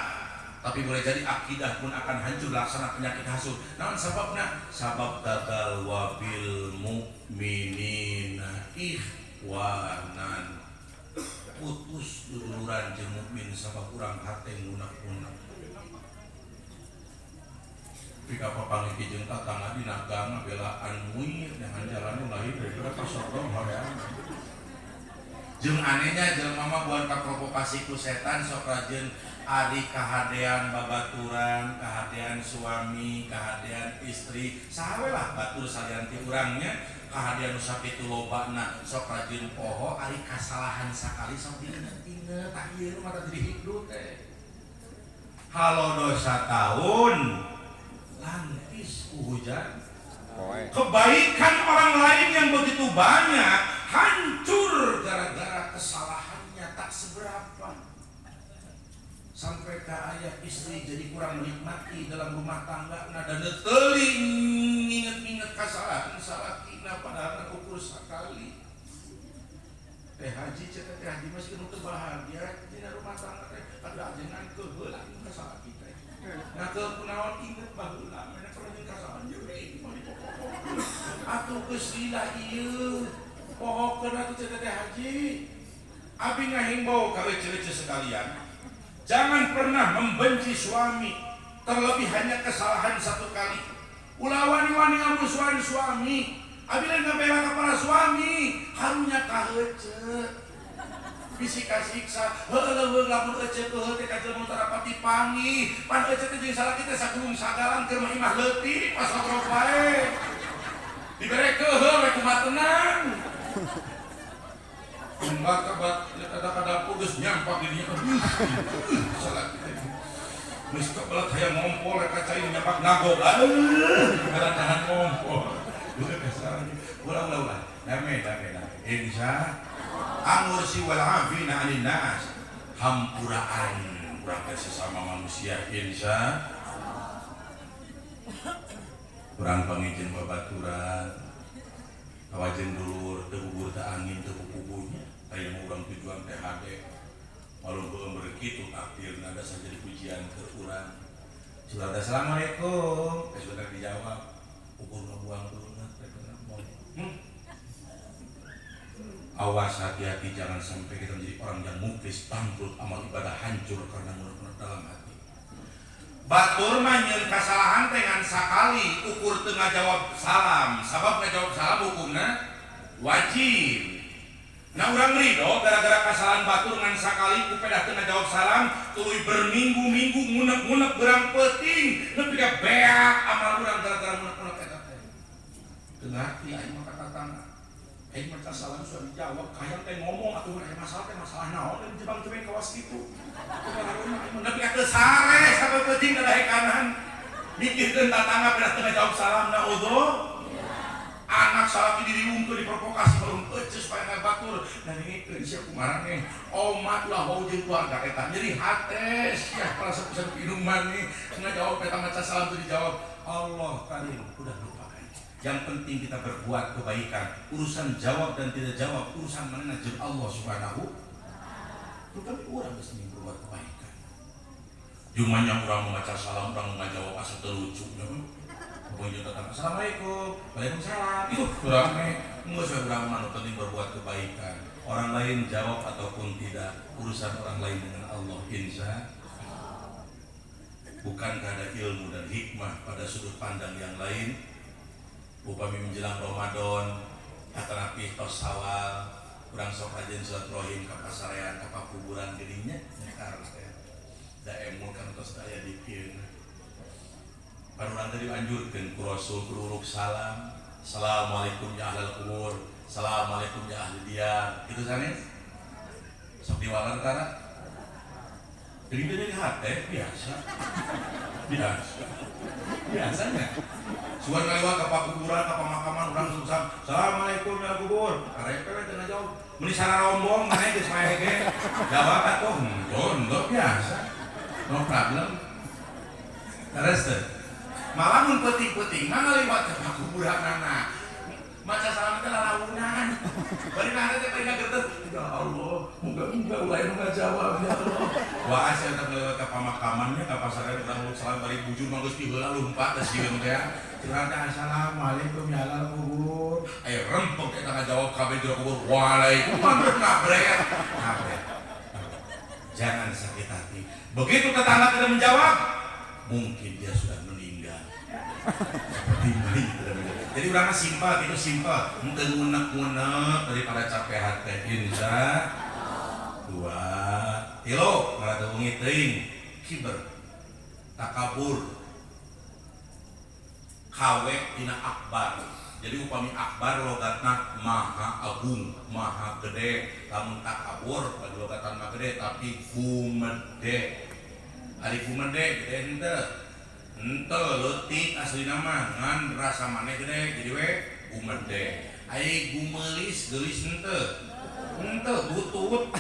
tapi boleh jadi akidah pun akan hancur laksana penyakit hasud. Naon sababna? Sabab tagal wabil mukminina ikhwanan. Putus duluran jeung mukmin sabab urang hate ngunak-unak. Jika papangiki jeung tatangga di nagang belaan muir dengan jalan lahir dari kasodong horeang. Jeung anehnya jelema mah buan kaprovokasi ku setan sok rajeun ari kahadean babaturan, kahadean suami, kahadean istri, saha we lah batur salian ti urangnya, kahadean nu sakitu lobana sok rajeun poho ari kasalahan sakali sok diinget-inget tah ieu mah jadi hidut teh. Halo dosa tahun lantis hujan. Kebaikan orang lain yang begitu banyak hancur gara-gara kesalahannya tak seberapa. Sampai ke ayah istri jadi kurang menikmati dalam rumah tangga dan teuing inget-inget kesalahan salakina padahal ukur sekali. Teh haji cek teh haji masih kudu teu bahagia di rumah tangga teh ada ajengan keuheulan kesalahan kita. Nah ke kunaon inget baheula mana pernah kasalahan jeung atuh geus lila ieu pohokeun atuh teh haji. Abi ngahimbau ka ece-ece sekalian, jangan pernah membenci suami terlebih hanya kesalahan satu kali. Ulah wani-wani ngamusuhan suami, abi lain ngabela ka para suami, harunya ka heuceu. Bisi kasiksa, heueuh lamun ece teu teh ka jelema tarapati pangi, pan ece teh jeung salaki teh sagung sagalang keur mah imah leutik pas ngobrol wae. Dibere keuheuh we kumaha tenang. Mbak kabat kada-kada geus nyampak di dieu. Salaki teh. Geus kebelat hayang ngompol ka cai nyampak nagog. Kada tahan ngompol. Ulah kasarnya. Ulah. Damai. Insya amur si wal afina 'anil nas. Hampuraan urang sesama manusia insya. Urang pangijin babaturan. Kawajen dulur teu bubur teu angin teu pupunya. Aya mah urang tujuan teh hade. Walau belum begitu akhirna ada saja pujian ke urang. Surat assalamualaikum. Sudah dijawab. Ukur ngabuang tulungan teh Awas hati-hati jangan sampai kita menjadi orang yang muflis bangkrut amal ibadah hancur karena menurut dalam hati. batur mah nyeun kasalahan teh ngan sakali ukur teu ngajawab salam. Sabab ngajawab salam hukumna wajib. Nah urang ridho gara-gara kasalahan batur ngan sakali kupedah teu ngajawab salam tuluy berminggu-minggu ngunek-ngunek berang peuting nepi ka beak amal urang gara-gara ngunek-ngunek eta teh. Teu ngarti aing mah katatangna. Aing mah salam sudah dijawab, hayang teh ngomong atuh aya masalah teh masalah naon dan jebang teu kawas kitu. Nepi ka teu sare sampai peuting dadahe kanan. Mikirkeun tatangga bedah teu ngajawab salam naudzu. Anak salaki diri untu diprovokasi belum ece supaya nggak batur dan ini siap kumarane omat lah mau jeung keluarga eta jadi hates ya para sepuh minuman nih nggak jawab eta maca salam tuh dijawab Allah karim udah lupakan yang penting kita berbuat kebaikan urusan jawab dan tidak jawab urusan mana jeung Allah subhanahu tapi orang mesti berbuat kebaikan jumanya orang membaca salam orang ngajawab asa teu lucu pokoknya datang assalamualaikum, waalaikumsalam. Itu kurangnya, nggak usah kurang mana penting berbuat kebaikan. Orang lain jawab ataupun tidak urusan orang lain dengan Allah. Insya bukankah ada ilmu dan hikmah pada sudut pandang yang lain? Upami menjelang Ramadan, kata Nabi tos awal, kurang sok ajen silaturahim ke pasarean, ke kuburan dirinya, nyekar da emu kan tos daya dipieun. Panuran tadi anjurkeun ku Rasul kuruluk salam. Assalamualaikum ya ahlal kubur. Assalamualaikum ya ahli diyar. Itu sanes. Sok diwalar kana. Jadi hate biasa. Biasanya. Sugan ngaliwat ka kuburan ka pemakaman urang susah. Assalamualaikum ya kubur. Arepe we teu ngajawab. Mun sararombong maneh geus mae ge. Jawab atuh henteu biasa. No problem. Terus malah mun peuting-peuting mah ngaliwat ka kuburanana. Maca salam teh lalaunan. Bari kana teh pengen gerteu. Ya Allah, muga-muga ulah nu ngajawab ya Allah. Wah, asa teh ngaliwat ka pemakamannya ka pasarean urang salam bari bujur mah geus diheula lumpat teh sieun teh. Curang teh assalamualaikum ya ahlal kubur. Aya rempeng eta ngajawab kabeh di kubur. Waalaikumsalam ngabret. Jangan sakit hati. Begitu tetangga tidak menjawab, mungkin dia sudah meninggal. Seperti ini. Jadi orangnya simpel, itu simpel. Mungkin ngunek-ngunek daripada capek hati. Insya dua tilo ngarada wengi teuing kiber takabur kawe tina akbar. Jadi upami akbar logatna maha agung, maha gede. Lamun takabur bagi logatan mah gede tapi gumede. Ari gumede gede henteu. Henteu leutik aslina mah ngan rasa maneh gede jadi we gumede. Ai gumelis geulis henteu. Henteu butut.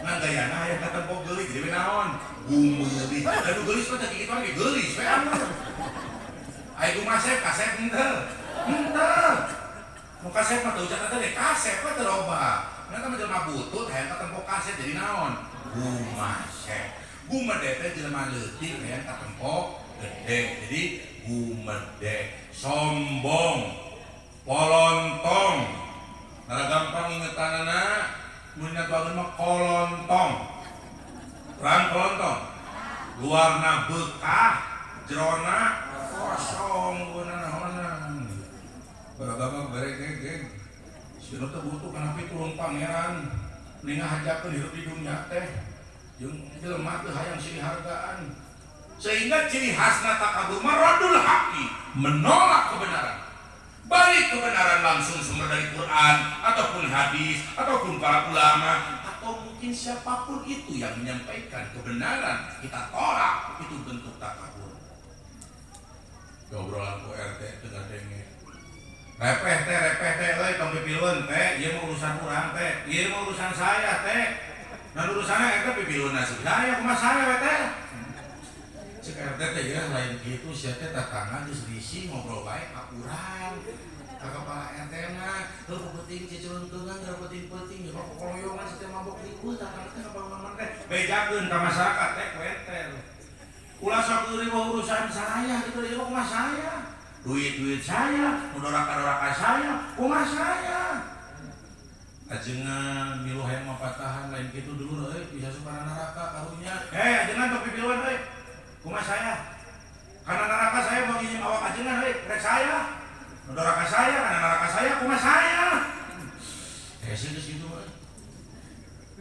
Ngan gayana aya katempo geulis jadi we naon? Gumelis. Anu geulis mah teh kitu lagi geulis we amun. Ai gumasep kasep henteu. Henteu. Nu kasep mah teu ucap teh kasep mah teu loba. Ngan mah jelema butut hayang katempo kasep jadi naon? Gumasep. Gumede teh jelema leutik hayang katempo gede. Jadi gumede. Sombong. Polontong. Nara gampang ingetanana mun bangun mah kolontong. Rang kolontong. Luarna bekah, jerona kosong beunana naonan. Baragama barek-geg. Sieun teh butuh kana pitulung pangeran. Ninga hajakeun hirup di dunya teh. Jeung jelema teu hayang silih hargaan. Sehingga ciri khasna takabur maradul haqi, menolak kebenaran. Baik kebenaran langsung sumber dari Quran ataupun hadis ataupun para ulama atau mungkin siapapun itu yang menyampaikan kebenaran kita tolak, itu bentuk takabur. Obrolan ku RT teu gadenge. Repeh teh euy tong pipileun teh, ieu mah urusan urang teh, ieu mah urusan saya teh. Nah urusanna eta pipileunna saya kumaha saya we teh. Cek RT teh ya lain kitu sia teh tatangga geus risi ngobrol bae ka urang. Ka kepala RT mah heuh penting ciceruntungan gara penting-penting ya kok koloyongan teh mabok ribut tatangga teh kapangan teh bejakeun ka masyarakat teh kuetel. Ulah sok riweuh urusan saya gitu ya kumaha saya. Duit saya, mudoraka-doraka saya, kumaha saya. Ajengan milu hayang mapatahan lain kitu dulu euy bisa supana neraka karunya. Ajengan topi piluan euy. Kumaha saya? Karena neraka saya mau nginjing awak ajengan, rek saya. Neraka saya, karena neraka saya, kumaha saya. Sih gitu.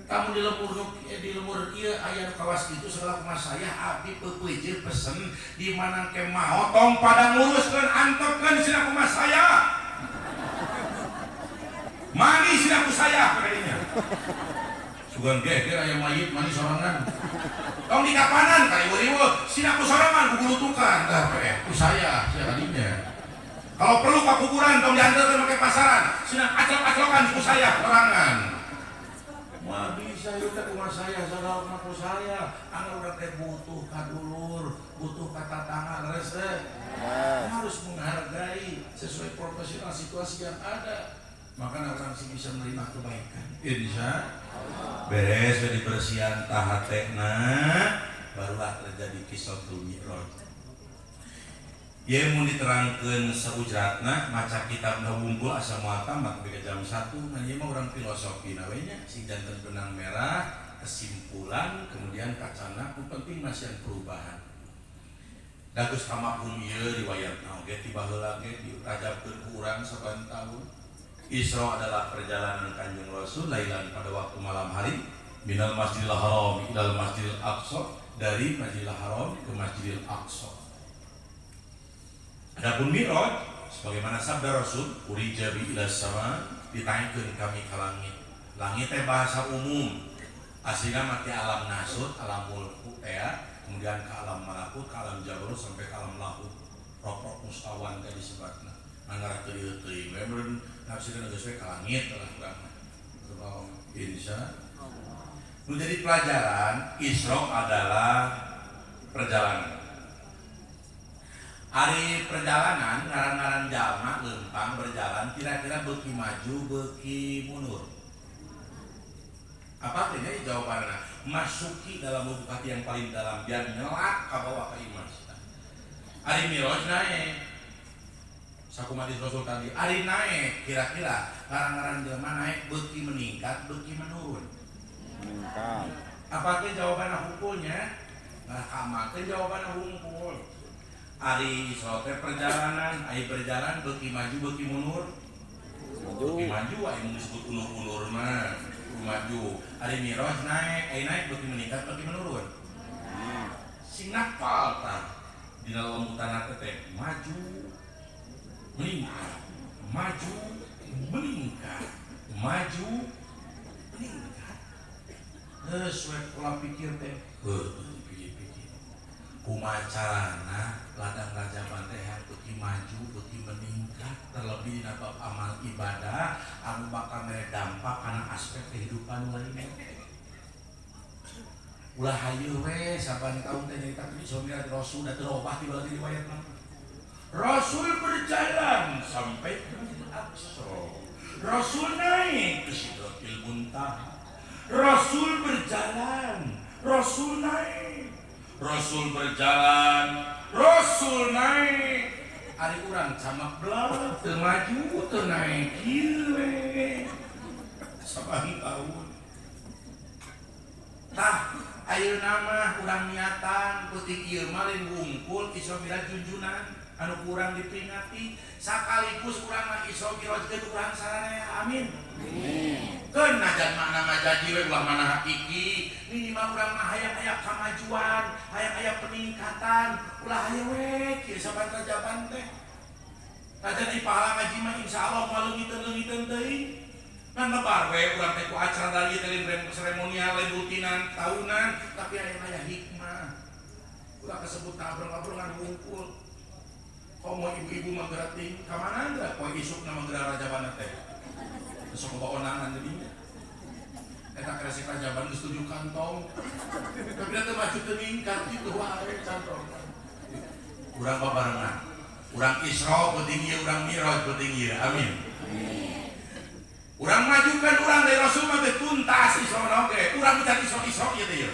Kamu di lemur ieu aya kawas itu segala kumaha saya abdi peupeujeuh pesen di mana ke mahotong pada nguruskeun antepkeun sina kumaha saya. Mani sina ku saya kadinya. Sugan geger aya mayit mani sorangan. Tong di kapanan kali weureun sina ku sorangan ku gulutukan tah ku saya kadinya. Kalau perlu ke kuburan, tong diantarkan pakai pasaran. Sina aclok-aclokan ku saya perangan. Wah bisa itu rumah saya, saudara aku saya. Angga udah teh butuh kadulur, butuh kata tangan, res teh. Harus menghargai sesuai profesional situasi yang ada. Makanya orang sih bisa menerima kebaikan. Insya beres dari bersihan tahatena, barulah terjadi kisah Mi'raj. Ia mau diterangkan seujratna maca kitab wungkul asa mual tamat bega jam 1. Nah ieu mah urang filosofi nawenya si janten benang merah kesimpulan kemudian kacana nu penting masih perubahan. Dagus kamahum ieu riwayatna oge tiba heula ge dirajabkeun ku urang saban tahun. Isra adalah perjalanan Kanjeng Rasul lailan pada waktu malam hari minal Masjidil Haram ilal Masjidil Aqsa, dari Masjidil Haram ke Masjidil Aqsa. Adapun Mi'raj sebagaimana sabda Rasul urija bi ila sama, ditaengkeun kami ka langit. Langit teh bahasa umum aslinya mati alam nasut, alam mulku kemudian ke alam malakut, ke alam jabarut sampai ke alam lahut. Rok-rok mustawan teh disebutna mangara teu teuing we mun nafsirna geus we ka langit lah urang. Insya menjadi pelajaran Isra adalah perjalanan. Hari perjalanan ngaran-ngaran jalma lempang berjalan kira-kira beuki maju beuki mundur. Apa artinya jawabannya? Masuki dalam lubuk hati yang paling dalam biar nyelak ka bawah ka iman. Hari Mi'raj naik. Sakumaha Rasul tadi, hari naik kira-kira ngaran-ngaran jalma naik beuki meningkat beuki menurun. Meningkat. Apa artinya jawabannya hukumnya? Nah, kamakeun jawabannya hungkul. Ari Isra perjalanan, ai berjalan beuki maju beuki mundur. Beuki maju ai mun disebut unur-unur mah maju. Ari Mi'raj naik, ai naik beuki meningkat beuki menurun. Sing nakal tah dina lembutan teh maju meningkat, maju meningkat, maju meningkat. Geus we pola pikir teh kumaha carana ladang rajaban teh beuki maju beuki meningkat terlebih dina bab amal ibadah anu bakal mere dampak kana aspek kehidupan lainnya. Ulah hayu we saban taun teh nyarita di Isra Rasul da teu robah ti balik riwayatna. Rasul berjalan sampai ke Masjidil Aqsa. Rasul naik ke Sidratil Muntaha. Rasul berjalan, Rasul naik. Rasul berjalan, Rasul naik. Ari urang camak belah, teu maju, teu naik kieu we. Saban taun. Tah, ayeuna mah urang niatan peuting ieu mah lain wungkul Isra Mi'raj junjunan anu kurang diperingati sakaligus urang mah Isra Mi'raj keun urang sararea. Amin. Keun najan makna majaji we ulah mana hakiki, minimal urang mah hayang aya kamajuan, hayang aya peningkatan, ulah aya we kieu saban rajaban teh. Najan di pahala ngaji mah insyaallah moal leungiteun teuing. Ngan lebar we urang teh ku acara dari teh seremonial lain rutinan tahunan, tapi aya hikmah. Ulah kesebut kabrong-kabrongan wungkul. Komo ibu-ibu mah gerating ka mana anda poe isuk nama geura rajaban teh. Sok baonangan didinya. Eta kresek rajaban geus 7 kantong. Tapi teh maju teu ningkat kitu wae cantong. Urang babarengan. Urang Isra penting ieu, urang Mi'raj penting ieu. Amin. Urang majukan urang dari Rasul mah teh tuntas Isra oge. Urang bisa Isra ieu teh.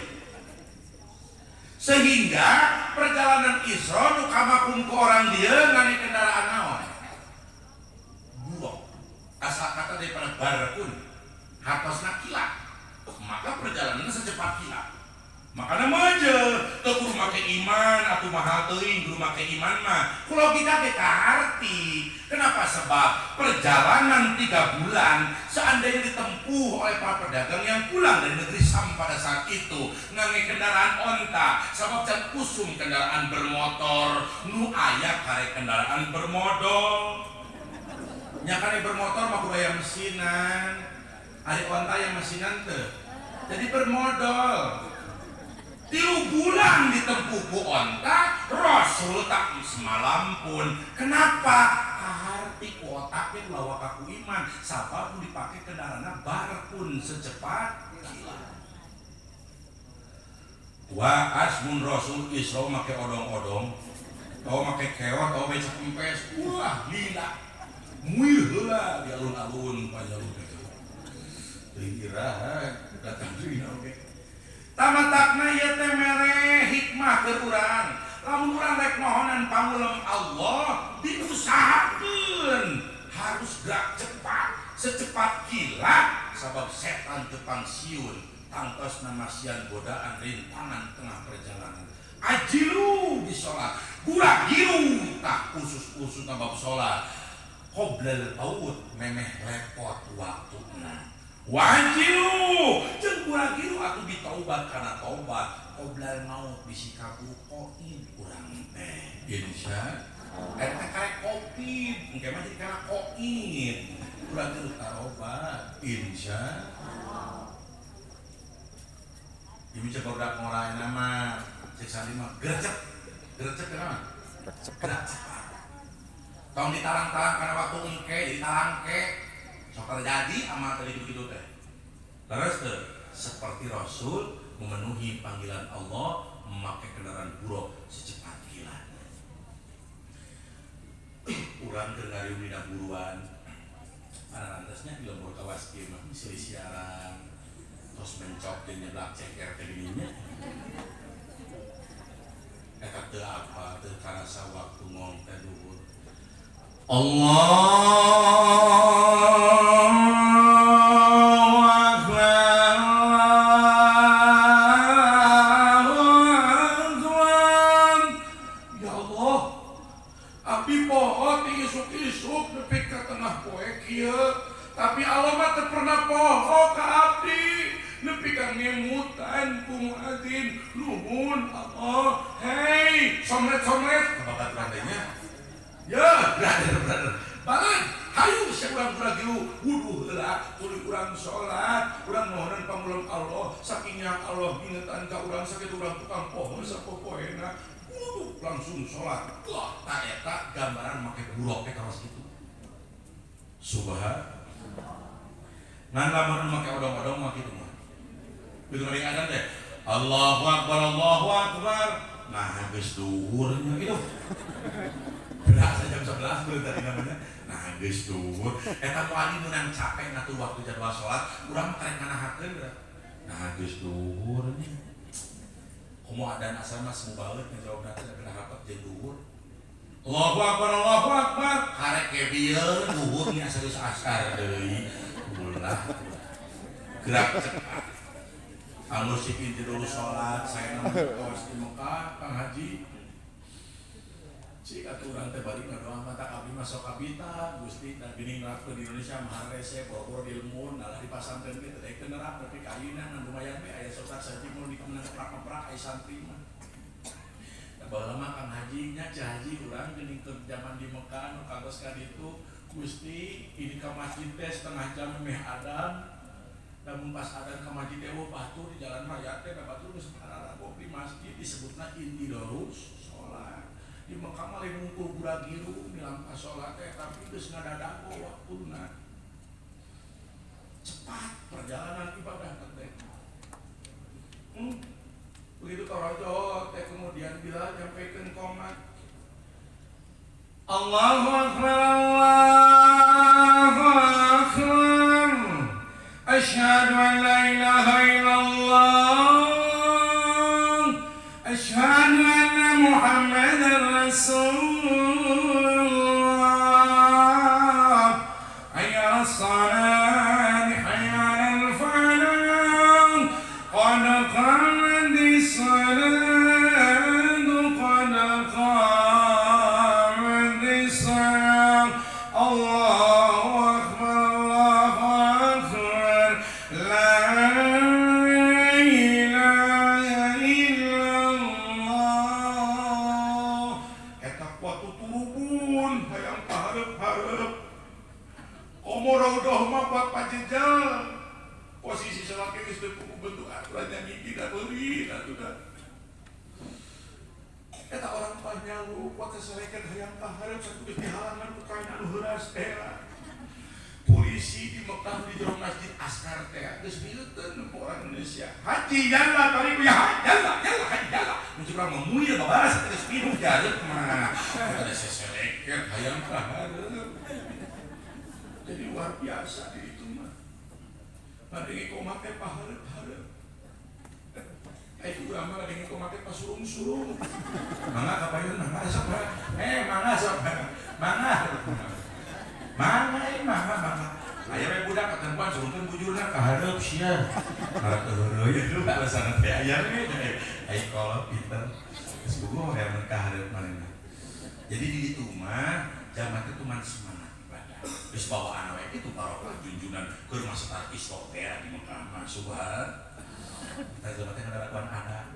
Sehingga perjalanan Isra nu kamakum ku orang dia ngani kendaraan naon? Buruk. Asal kata daripada barakun hatosna kilat. Maka perjalanannya secepat kilat. makanya maje teu kudu make iman atuh mahal teuing kudu make iman mah ku logika ge kaharti. Kenapa? Sebab perjalanan 3 bulan seandainya ditempuh oleh para pedagang yang pulang dari negeri Sam pada saat itu ngangge kendaraan onta sabab can usum kendaraan bermotor nu aya kare kendaraan bermodal nya kare bermotor mah kudu aya mesinan ari onta yang mesinan teu jadi bermodal. 3 bulan ditempuh ku onta Rasul tak semalam pun. Kenapa? Kaharti ku otaknya lawa kaku iman sabab dipake kendaraan barpun secepat kilat. Wah asmun Rasul Isra make odong-odong tau make keot tau becak empes wah lila muil heula di alun-alun panjalun itu iraha datang dina oge tamatakna ieu teh mere hikmah keur urang lamun urang rek mohonan pangulem Allah diusahakeun harus gerak cepat secepat kilat sabab setan teu pangsiun tangtosna masian godaan rintangan tengah perjalanan. Ajilu di sholat gura giru tak khusus bab sholat qoblal maut memeh repot waktuna. Wajilu jeung gura giru atuh ditaubat kana taubat qoblal maut bisi kabukoin urang teh insya eta karek kopi engke mah jadi kana koin gura giru tarobat insya ieu cek budak ngorain nama cek sandi mah gercep kenapa gerak cepat tong ditarang-tarang kana waktu engke ditarangke sok terjadi amal tadi gitu teh. Terus teh seperti Rasul memenuhi panggilan Allah memakai kendaraan buruk secepat kilat. Urang keur ngariung dina buruan. Panarantesnya di lembur kawas kieu mah silih siaran. Tos mencok jeung nyeblak ceker teh didinya. Eta teu apa teu karasa waktu ngong teh duhur. Tapi Allah mah teu pernah poho ka abdi nepi ka ngemutan ku muadzin nuhun Allah hei somret kabakat randenya ya brother banget hayu sia urang bragilu wudu heula tuluy urang salat urang mohonan pangulem Allah saking nya Allah ingetan ka urang sakitu urang tukang poho sapopoena wudu langsung salat wah ta eta gambaran make buruk teh kawas kitu subhan ngan lamun make odong-odong mah kitu mah. Begitu ngering adzan teh Allahu akbar. Nah geus duhur nya kitu. Berasa jam 11 beul tadi namanya. Nah geus duhur. Eta wali menang capek ngatuh waktu jadwal salat, urang karek nganahakeun da. Nah geus duhur nya. Komo adzan asar mah semubaeut ngajawabna teh kena rapat jeung duhur. Allahu akbar. Karek ke bieu duhur nya asar asar deui. Ulah gerak cepat anu sipin tidur sholat saya nama kawas di Mekah Kang Haji cik atuh urang teh bari ngadoa mata abdi masuk kabita Gusti da geuning nerapkeun di Indonesia mahal rese boro-boro ilmu nalah dipasangkeun ge teu daek nerap tapi ka ayeuna ngan lumayan we aya sok sajimul di kemenang prak-prak aya santri mah baheula mah Kang Haji nya Cah Haji urang geuning keur zaman di Mekah nu kagos ka ditu Gusti ini ke masjid teh setengah jam meh adan namun pas adan ke masjid teh batu di jalan raya teh da batu geus pararagok di masjid disebutna inti dorus salat di Mekah mah lain ngumpul gura giru milang ka salat teh tapi geus ngadadak waktuna cepat perjalanan ibadah teh begitu torojo teh kemudian bila nyampikeun qomat Allahu akbar asyhadu an la ilaha illallah asyhadu anna muhammadar rasulullah hayya 'alas salat hayya 'alal falah qad qamat seselekan hayang kaharep satu halangan ku kain anu heuras teh. Polisi di Mekah di jero masjid Askar teh geus bieuteun ku orang Indonesia. Haji yalla tariku ya yalla haji yalla. Mun urang memuir babaraha geus minum jareup mah. Ada seselekan hayang kaharep. Jadi luar biasa di itu mah. Mari kau make paharep-harep. Itu urang mah dengan kau make pasurung-surung. Mangga kapayeun mangga sok. Mangga sok. Mangga. Aya we budak katempuan surungkeun bujurna ka hareup sia. Heureuh ya dulu alasan teh aya we. Ai kolot pinter. Geus bogoh aya mun ka hareup manehna. Jadi di ditu mah jaman teh cuman semangat ibadah. Geus bawaan we kitu barokah junjunan keur masa istok teh di Mekah mah subhan. Kita jaman teh ngadakuan adat.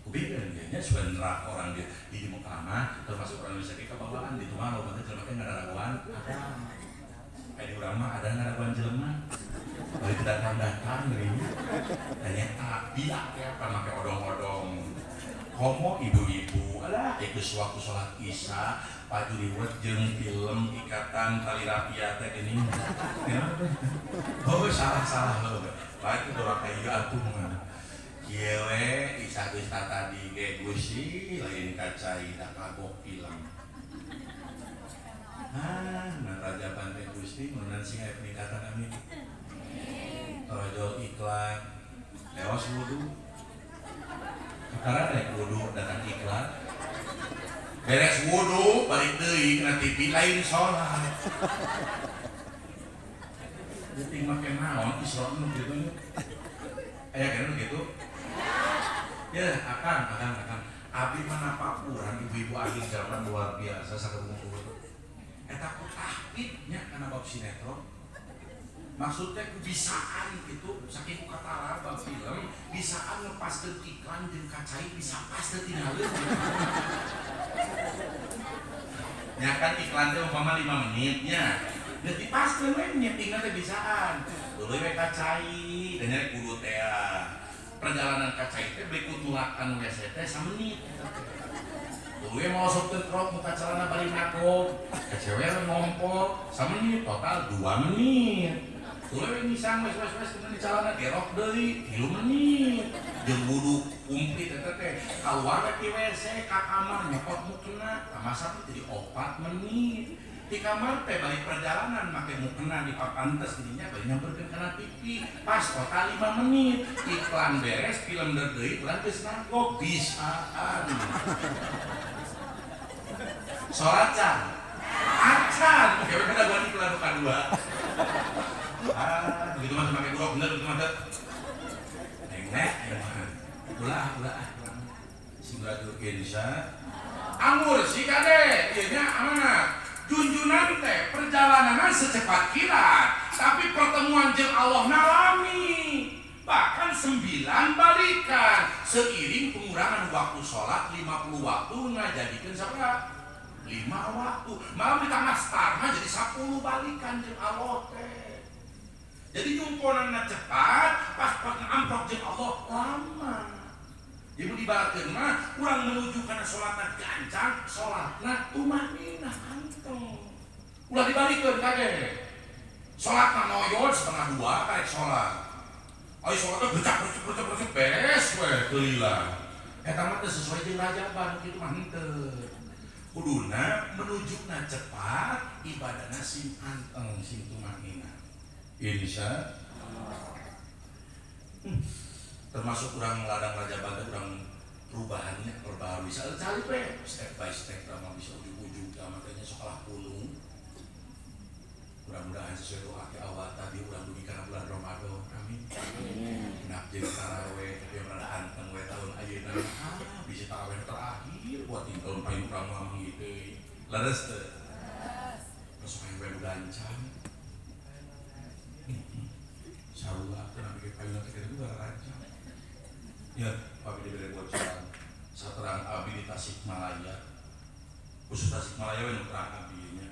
Kubingkeun nya sebenarnya orang di Mekah mah termasuk orang Indonesia ke bawaan di rumah lo berarti jelema teh ngadakuan ada. Kayak di urang mah ada ngadakuan jelema. Bari datang geuning. Ternyata biak ya pan make odong-odong. Komo ibu-ibu alah geus waktu salat Isya pajuriwet jeung film ikatan tali rapia teh geuning. Oh salah heuh. Bae teh dorang kayak atuh mah. Kieu we Isya geus tadi ge Gusti lain kacai da kagok film. Raja Bante Gusti mun sing aya peningkatan amin. Tojol iklan lewas wudu. Sekarang naik wudu datang iklan. Beres wudu balik deui kena TV lain salat. Jadi make naon Isra nu kitu. Aya kana gitu. Ya, akan. Abi mana Pak urang ibu-ibu aing zaman luar biasa sakeungkul. Eta ku tahbibnya kana bab sinetron. Maksudnya kubisaan gitu, saking ku katara bab film, bisaan ngepaskeun iklan jeung kacai bisa pas teu tinaleun. Nya kan iklan teh umpama 5 menit nya. Geus dipaskeun we nyetingna teh bisaan. Tuluy we kacai, dan nyari kudu teh. Perjalanan kacai teh beli kutulakan WC teh 1 menit. Tuluy mau sopkeun krok muka celana bari nakok. Kecewer ngompol 1 menit total 2 menit. Tuluy misang wes kemudian di celana gerok deui 3 menit. Jeung wudu kumplit eta teh kaluar ti WC ka kamar nyokot mukena, kamasa teh jadi 4 menit. Di kamar teh balik perjalanan make mukena di papantes dinya bari nyamperkeun kana TV pas total 5 menit. Iklan beres film deui urang geus nangkok bisaan. Soracan acan gawe pedagang iklan nu kadua. Begitu mah make buruk bener begitu mah teh. Nek ulah sing ngajurkeun sa anggur si kade ieu nya amanah. Junjunan teh perjalanannya secepat kilat, tapi pertemuan jeung Allah nalami bahkan 9 balikan seiring pengurangan waktu sholat 50 waktu ngajadikeun sabaraha 5 waktu malah di tengah starna jadi 10 balikan jeung Allah teh. Jadi jumponanna cepat pas amprok jeung Allah lama. Jadi dibaratkeun mah urang menuju kana salatna gancang, salatna tumanina anteng. Ulah dibalikeun kade. Salatna noyon 1:30 karek salat. Ai salatna becak beres we teu lila. Eta mah teu sesuai jeung rajaban kitu mah henteu. Kuduna menujuna cepat, ibadahna sing anteng, sing tumanina. Insya termasuk kurang ladang raja banda kurang perubahannya perbaharui cari step by step drama bisa ujung-ujung makanya sekolah pulung mudah-mudahan sesuai doa ke awal tadi udah dugi karena bulan Ramadan amin nak jadi taraweh tapi yang rada anteng we tahun ayeuna bisa taraweh terakhir buat tahun paling kurang mah gitu leres teh terus main we gancang insyaallah kana bikin paling teh juga rancang. Ya, Pak diberi bocoran seterang abi di Tasikmalaya khusus Tasikmalaya yang terang abinya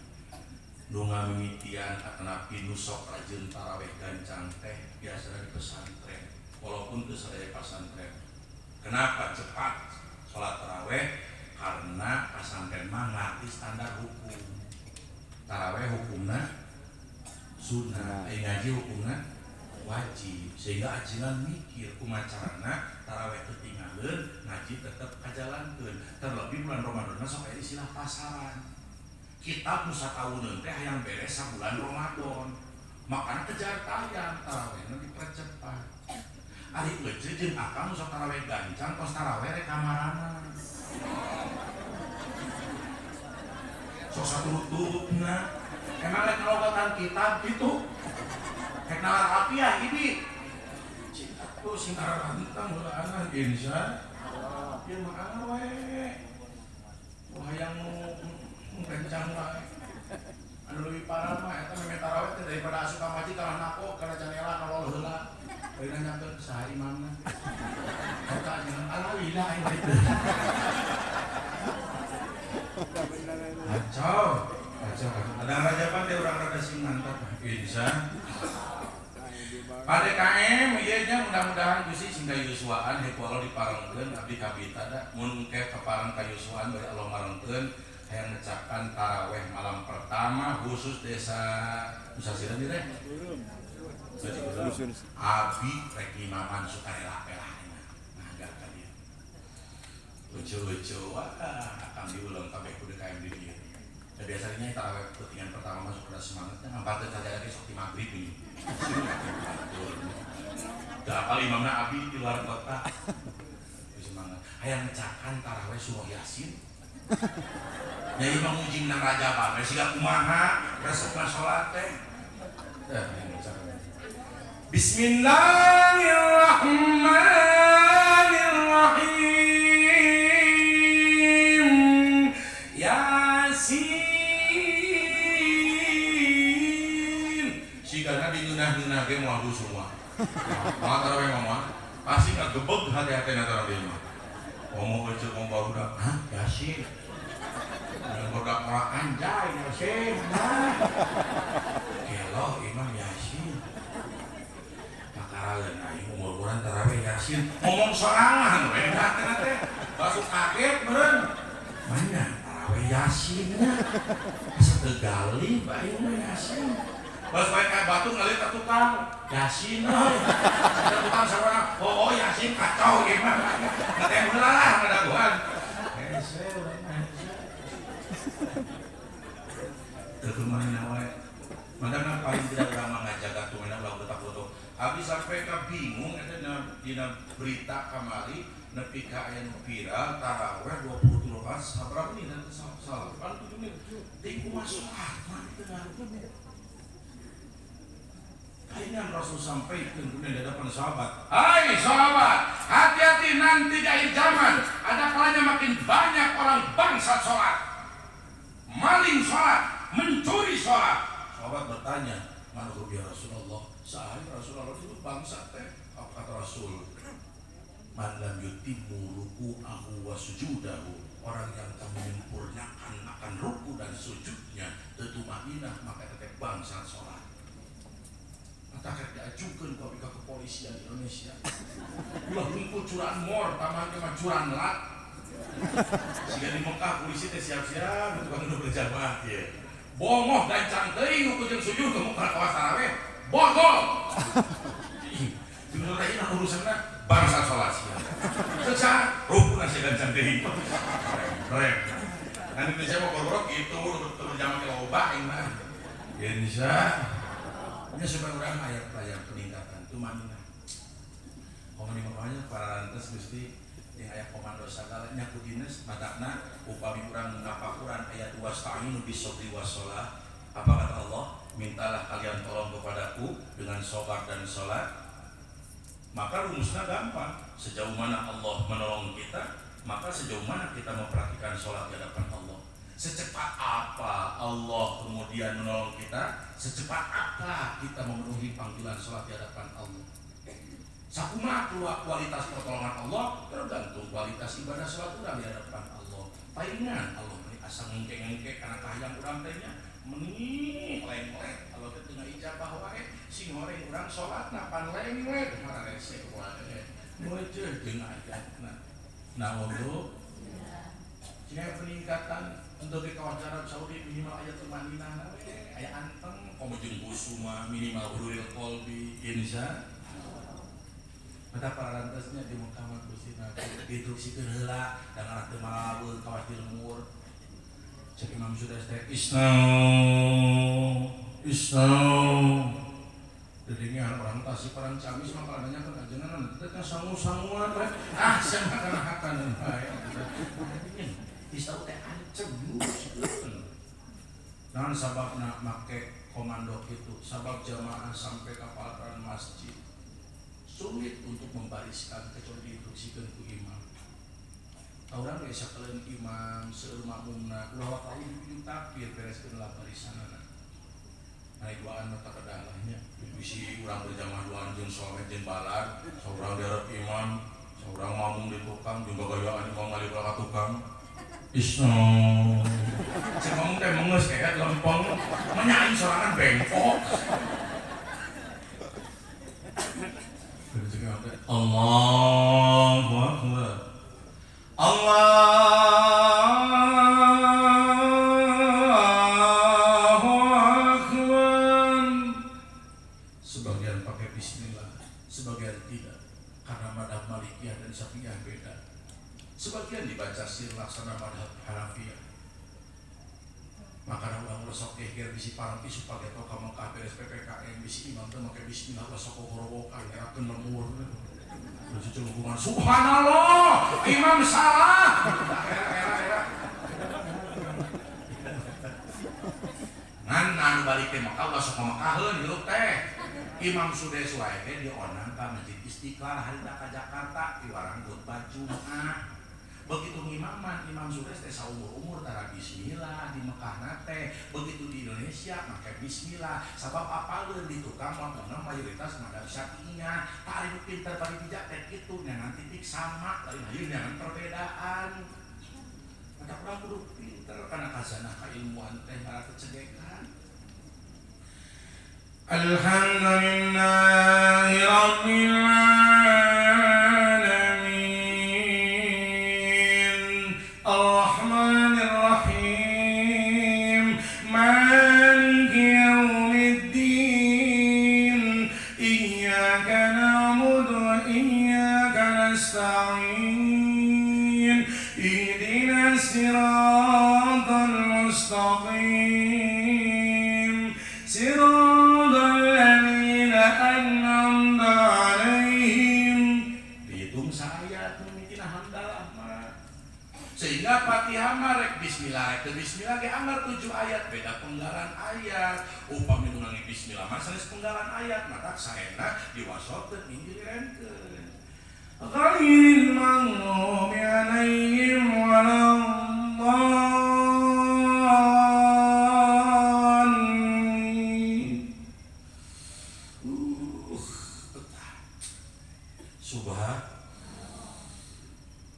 dunga mimitian akan api nusok rajin taraweh gancang teh biasa di pesantren walaupun itu sadaya pesantren. Kenapa cepat sholat taraweh karena pesantren mah ngerti standar hukum. Taraweh hukumna sunnah, ngaji hukumna wajib. Sehingga ajilan mikir kumacarana taraweh ketinggalan, ngaji tetap kajalankeun. Terlebih bulan Ramadan sok aya istilah pasaran. Kitab nu satahun teh hayang beres sabulan Ramadan. Makanya kejar tayang tarawehna dipercepat. Ari euceuk jeung akang nu sok taraweh gancang tos taraweh rek kamarana. Sok saturut-turutna. Emang rek ngalogatan kitab gitu. Rek nalar apiah ini. Cinta tuh sing ararantang heulaanan insya Allah. Ieu mah awe. Wah hayang nu kencang wae. Anu leuwih parah mah eta meme tarawih teh daripada asup ka masjid kana nako kana janela kana heula. Bari nanyakeun saha imamna. Eta jangan alhamdulillah itu. Kacau. Ada rajapan teh urang rada sing mantap insya. Pada KM ieu nya mudah-mudahan Gusti sing kayuswaan heuh Allah diparengkeun abdi kabita da mun engke kapareng kayuswaan bari Allah marengkeun hayang ngecapkan taraweh malam pertama khusus desa Nusa Sira di rek. Abi rek imaman sukarela-pelana. Nah gak ka dieu. Lucu-lucu akan diulang kabeh kudu KM di dieu. Dan biasanya taraweh ketinggian pertama masuk pada semangatnya ngampatkeun saja lagi sok di maghrib ini. Gak apa imamna abi di luar kota. Semangat. Hayang ngecapkan taraweh surah Yasin. Nyai mah muji menang raja bae siga kumaha resepna salat teh. Bismillahirrahmanirrahim. Yasin. Sigana dingeunah-ngeunah ge moal semua. Moal taraweh mah pasti ngagebeg hati-hatina taraweh mah. Ngomong aja ngomong barudak, hah Yasin? Yang barudak orang anjay Yasin, nah. Kelo imam Yasin. Makaralan aing umur-umuran taraweh Yasin. Ngomong sorangan, we datang teh. Masuk kaget beren. Mana taraweh Yasinnya? Asa tegali bae Yasin. Bos bae ka batu ngalir ka tukang Yasin euy. Ada tukang sarwana, oh Yasin kacau ieu mah. Ngeteh heula lah ngadaguan. Hese urang mah. Teu kumaha wae. Madana paling tidak urang mah ngajaga tumana ulah utak-utuk. Abi sampai ka bingung eta dina berita kamari nepi ka aya nu viral taraweh 20 rakaat sabaraha menit dan salat 7 menit. Teu kumaha salat mah teu ngaruh. Akhirnya Rasul sampaikan kemudian di hadapan sahabat, hai sahabat, hati-hati nanti di akhir zaman ada kalanya makin banyak orang bangsat sholat, maling sholat, mencuri sholat. Sahabat bertanya, mana ya Rasulullah? Sahih Rasulullah itu bangsat teh. Apa kata Rasul? Man lam yutimmu ruku'ahu wa sujudahu. Orang yang tak menyempurnakan akan ruku dan sujudnya, tutumaninah maka tetap bangsat sholat. Takkan diajukan ke kepolisian Indonesia. Ulah ngikut curahan mor, tamannya mah curahan lat. Sehingga di Mekah polisi teh siap-siap itu kan udah berjamaah ya. Bongoh gancang teuing nu jeung sujud ke muka kawas taraweh. Bogol. Jeung teh ini urusanna bangsa salat sia. Secara rukun asa gancang teuing. Rek. Kan Indonesia mah gorok itu berjamaah ke loba mah. Insya ini supaya orang ayat peningkatan itu mana? Komando makanya para rantes Gusti yang ayat komando sagala nyaku dinas matakna upami urang ngapakuran ayat wasta'inu bisobri wassalah. Apa kata Allah? Mintalah kalian tolong kepadaku dengan sabar dan salat. Maka rumusnya gampang. Sejauh mana Allah menolong kita, maka sejauh mana kita memperhatikan salat di hadapan Allah. Secepat apa Allah kemudian menolong kita, secepat apa kita memenuhi panggilan sholat di hadapan Allah. Sakumaha kualitas pertolongan Allah tergantung kualitas ibadah sholat urang di hadapan Allah. Palingan Allah beri asa ngengke-ngengke karena kahayang urang teh nya meuni leng-leng Allah teh teu ijabah wae sing horeng urang sholatna pan leng-leng mararese wae. Moe jeung ayatna. Nah untuk Jika peningkatan untuk di kawasan Arab Saudi minimal ayat Madinah, ayat anteng, komo jeung busuma minimal hurul qalbi insya. Mata para rantasnya di Muhammad Gusti Nabi diinstruksikeun heula dan anak teu malaweun kawas di lemur. Cek Imam sudah teh Islam. Jadi orang Tasik orang Camis mah kalau nanya kan ajeunna teh sangu-sanguan we. Ah sia makan-makan bae. Islam teh ancem naon sababna make komando kitu sabab jamaah sampai ka pelataran masjid sulit untuk membariskan kecuali diinstruksikan ku imam. Orang geus sakeuleun imam seueur makmumna ulah waktu ujung takbir bereskeun lah barisanana. Naik duaan mata kedalahnya bisi urang berjamaah duaan jeung sholat jeung balad, saurang derep imam, saurang makmum di tukang jeung gagayaan imam ngalih ka tukang. Islam. Cek ngomong teh mengeus kayak lempeng, menyain sorangan bengkok. Allahu Akbar. Allahu Akbar. Sebagian pakai bismillah, sebagian tidak. Karena madhab Malikiyah dan Syafi'iyah beda. Sebagian dibaca sir laksana madhab Hanafiyah. Makanya ulang sok geger bisi parampi supaya tau kamu beres PPKM bisi imam teh make bismillah sok gorobokan ngerakeun lemur. Terus celungan subhanallah, imam salah. Era. Ngan anu balik teh maka ulah sok makaheun hirup teh. Imam sudah suai teh dionang ka Masjid Istiqlal harita ka Jakarta diwarang khutbah Jumat. Begitu imaman, imam sudah teh saumur-umur tara bismillah di Mekah nate. Begitu di Indonesia make bismillah. Sabab apaleun di tukang makmumna mayoritas madhab Syafi'iyah. Tah ari pinter bari bijak teh kitu ngan titik sama, lain hayeun ngan perbedaan. Maka urang kudu pinter kana khazanah kailmuan teh para kecegekan. Alhamdulillahi rabbil sehingga Fatihah marek bismillah rek bismillah ge anggar 7 ayat beda penggalan ayat upami nu nangis bismillah mah sanes penggalan ayat mata saena diwasokeun minggeureunkeun ghairil maghdubi 'alaihim waladdallin. Subhan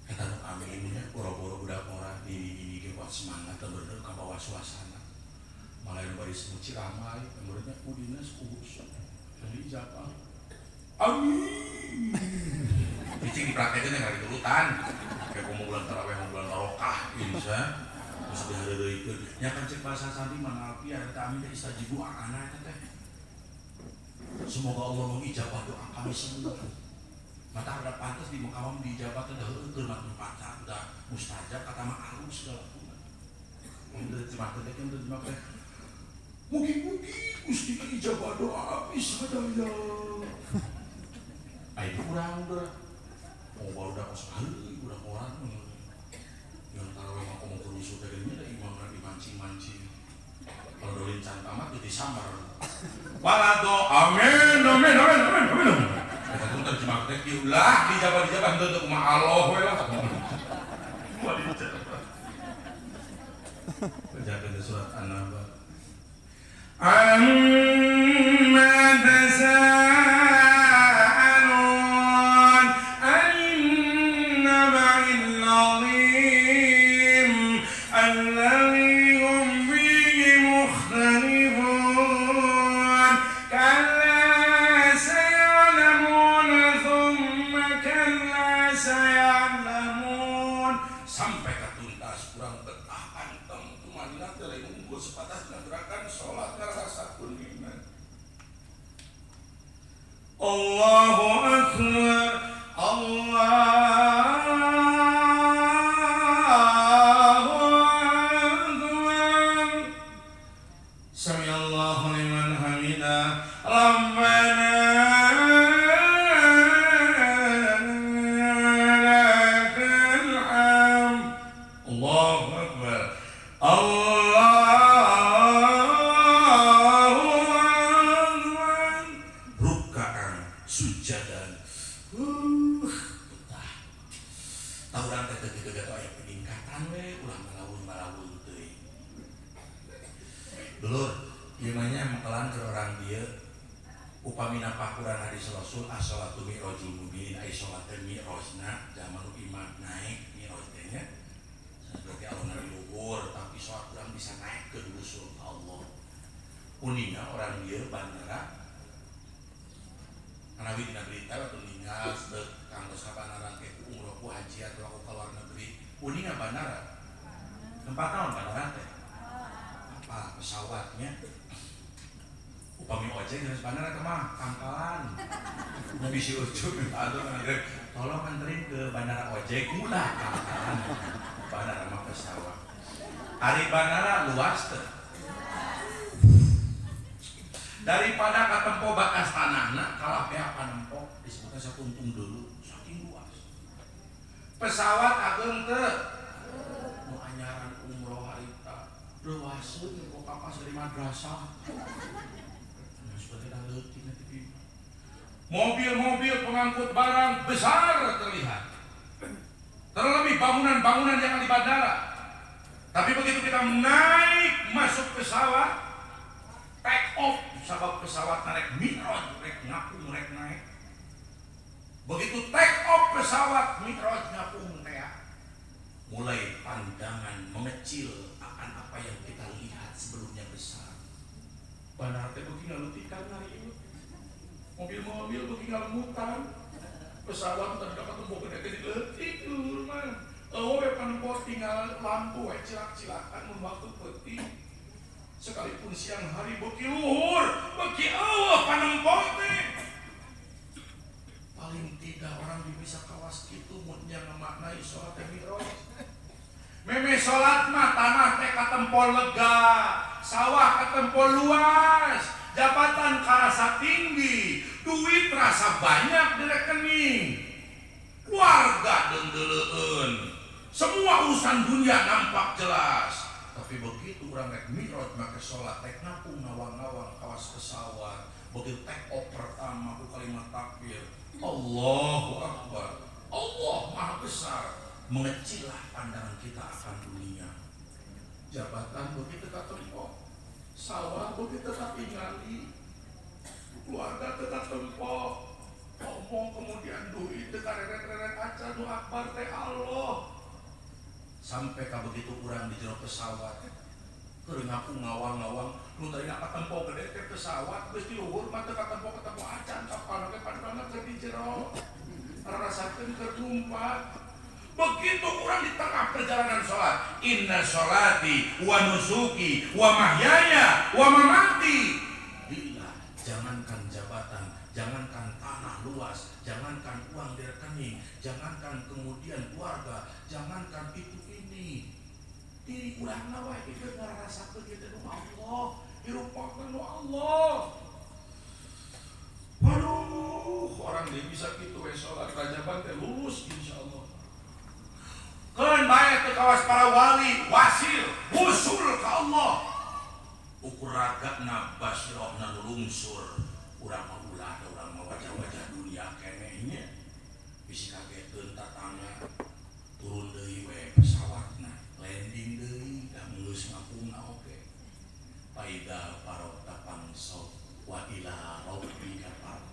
kita nu aminnya boro-boro budak orang di kuat semangat dan bener ka bawah suasana malah yang baris muci ramai menurutnya udina sekubus jadi japa amin dicing dipraktekeun yang hari turutan kayak mau bulan tarawih mau bulan barokah insya terus dihareureuykeun nya kan cek bahasa sandi mana alfiah eta amin teh istajibu ana eta teh semoga Allah mengijabah doa kami semua. Mata ada pantas di Mekawam di Jabat udah hormat pantas udah mustajab kata mah alus segala pun. Untuk jemaah teh kan jemaah teh. Mugi-mugi Gusti ijabah doa bisa daya. Ai kurang udah. Mau baru dah kos hari udah orang yang tarawih mah komo kurusu teh geunya da imam di mancing-mancing. Kalau dolin can tamat jadi samar. Walado amin. Kita pun terjemah teh diulah dijabah untuk ma Allah we lah. Mau dijabah. Baca surat An-Naba. Amma tasa'alun anin naba'il 'azim alladhi hum fihi mukhtalifun kalla sayalamun sampai ketuntas kurang Allahu Akbar, Allahu Akbar. Samiallahu liman hamidah. Rabbana lakal hamd. Allahu Akbar. Allahu Akbar. Rukkaan sujadan. Betah. Tauran teh teu aya peningkatan we, ulah malaun teuing. Dulur, ieu mah nya makalan ke orang dieu upamina pakuran hadis Rasul as-shalatu mi'rajul mu'minin ai salat mi'rajna zaman imam naik mi'raj teh nya berarti Allah nabi luhur tapi salat urang bisa naik ke dusun Allah. Uninga orang dieu bandara Nabi dina berita waktu ningal sedek kanggo sabanarang ke umroh ku haji atau aku keluar negeri. Uninga bandara. Tempat naon bandara teh? Apa pesawatnya? Upami ojek geus bandara teh mah pangkalan. Nu bisi ucuk atuh ngadeg tolong anterin ke bandara ojek murah pangkalan. Bandara mah pesawat. Ari bandara luas teh. Daripada katempo bakas tanahna kalah pea panempo disebutnya sakuntung dulu saking luas. Pesawat ageung teu nu anyaran umroh harita leuwaseun kok kapas dari madrasah. Nah, seperti dah leutik nanti pieu. Mobil-mobil pengangkut barang besar terlihat. Terlebih bangunan-bangunan yang di bandara. Tapi begitu kita naik masuk pesawat take off sabab pesawat naik mi'raj rek ngapung rek naik. Begitu take off pesawat mi'raj ngapung teh mulai pandangan mengecil akan apa yang kita lihat sebelumnya besar. Bandara teh beuki ngalutikan hari ini. Mobil-mobil beuki ngalemutan. Pesawat teh dapat tembok gede-gede leutik lur mah. Eueuh panempo tinggal lampu we cilak-cilakan mun waktu peuting. Sekalipun siang hari beuki luhur, beuki eueuh panempo teh. Paling tidak orang bisa kawas kitu mun nya ngamaknai salat mi'raj. Meme salat mah tanah teh katempo lega, sawah katempo luas, jabatan karasa tinggi, duit rasa banyak di rekening. Keluarga dendeuleun. Semua urusan dunia nampak jelas. Tapi begitu orang rek mi'raj make salat rek ngapung ngawang-ngawang kawas pesawat begitu take off pertama ku kalimat takbir Allahu Akbar Allah Maha Besar mengecillah pandangan kita akan dunia. Jabatan begitu katempo, sawah begitu katingali, keluarga tetap tempo, ngomong kemudian duit teu kareret-reret acan nu akbar teh Allah. Sampai ka begitu urang di jero pesawat keur ngapung ngawang-ngawang nu tadina katempo gede teh pesawat geus di luhur mah teu katempo acan kapal ge pandangan keur di jero rasakeun keur numpak. Begitu urang di tengah perjalanan salat inna sholati wa nusuki wa mahyaya wa mamati lillah. Jangankan jabatan, jangankan tanah luas, jangankan uang di rekening, jangankan kemudian keluarga, jangankan itu diri urang nawa itu ngarasakeun kitu nu Allah, hirupakeun nu Allah. Aduh, orang dia bisa kitu we salat rajaban teh lulus insyaallah. Keun bae teu kawas para wali, wasil, usul ka Allah. Ukur ragana basirahna lungsur, urang mah ulah urang mah wajah-wajah dunia keneh nya. Bisi kagetkeun tatangga turun deui we pesawatna. Landing deui da mulus ngapungna oge. Faida parota pangso wa ila rabbika far.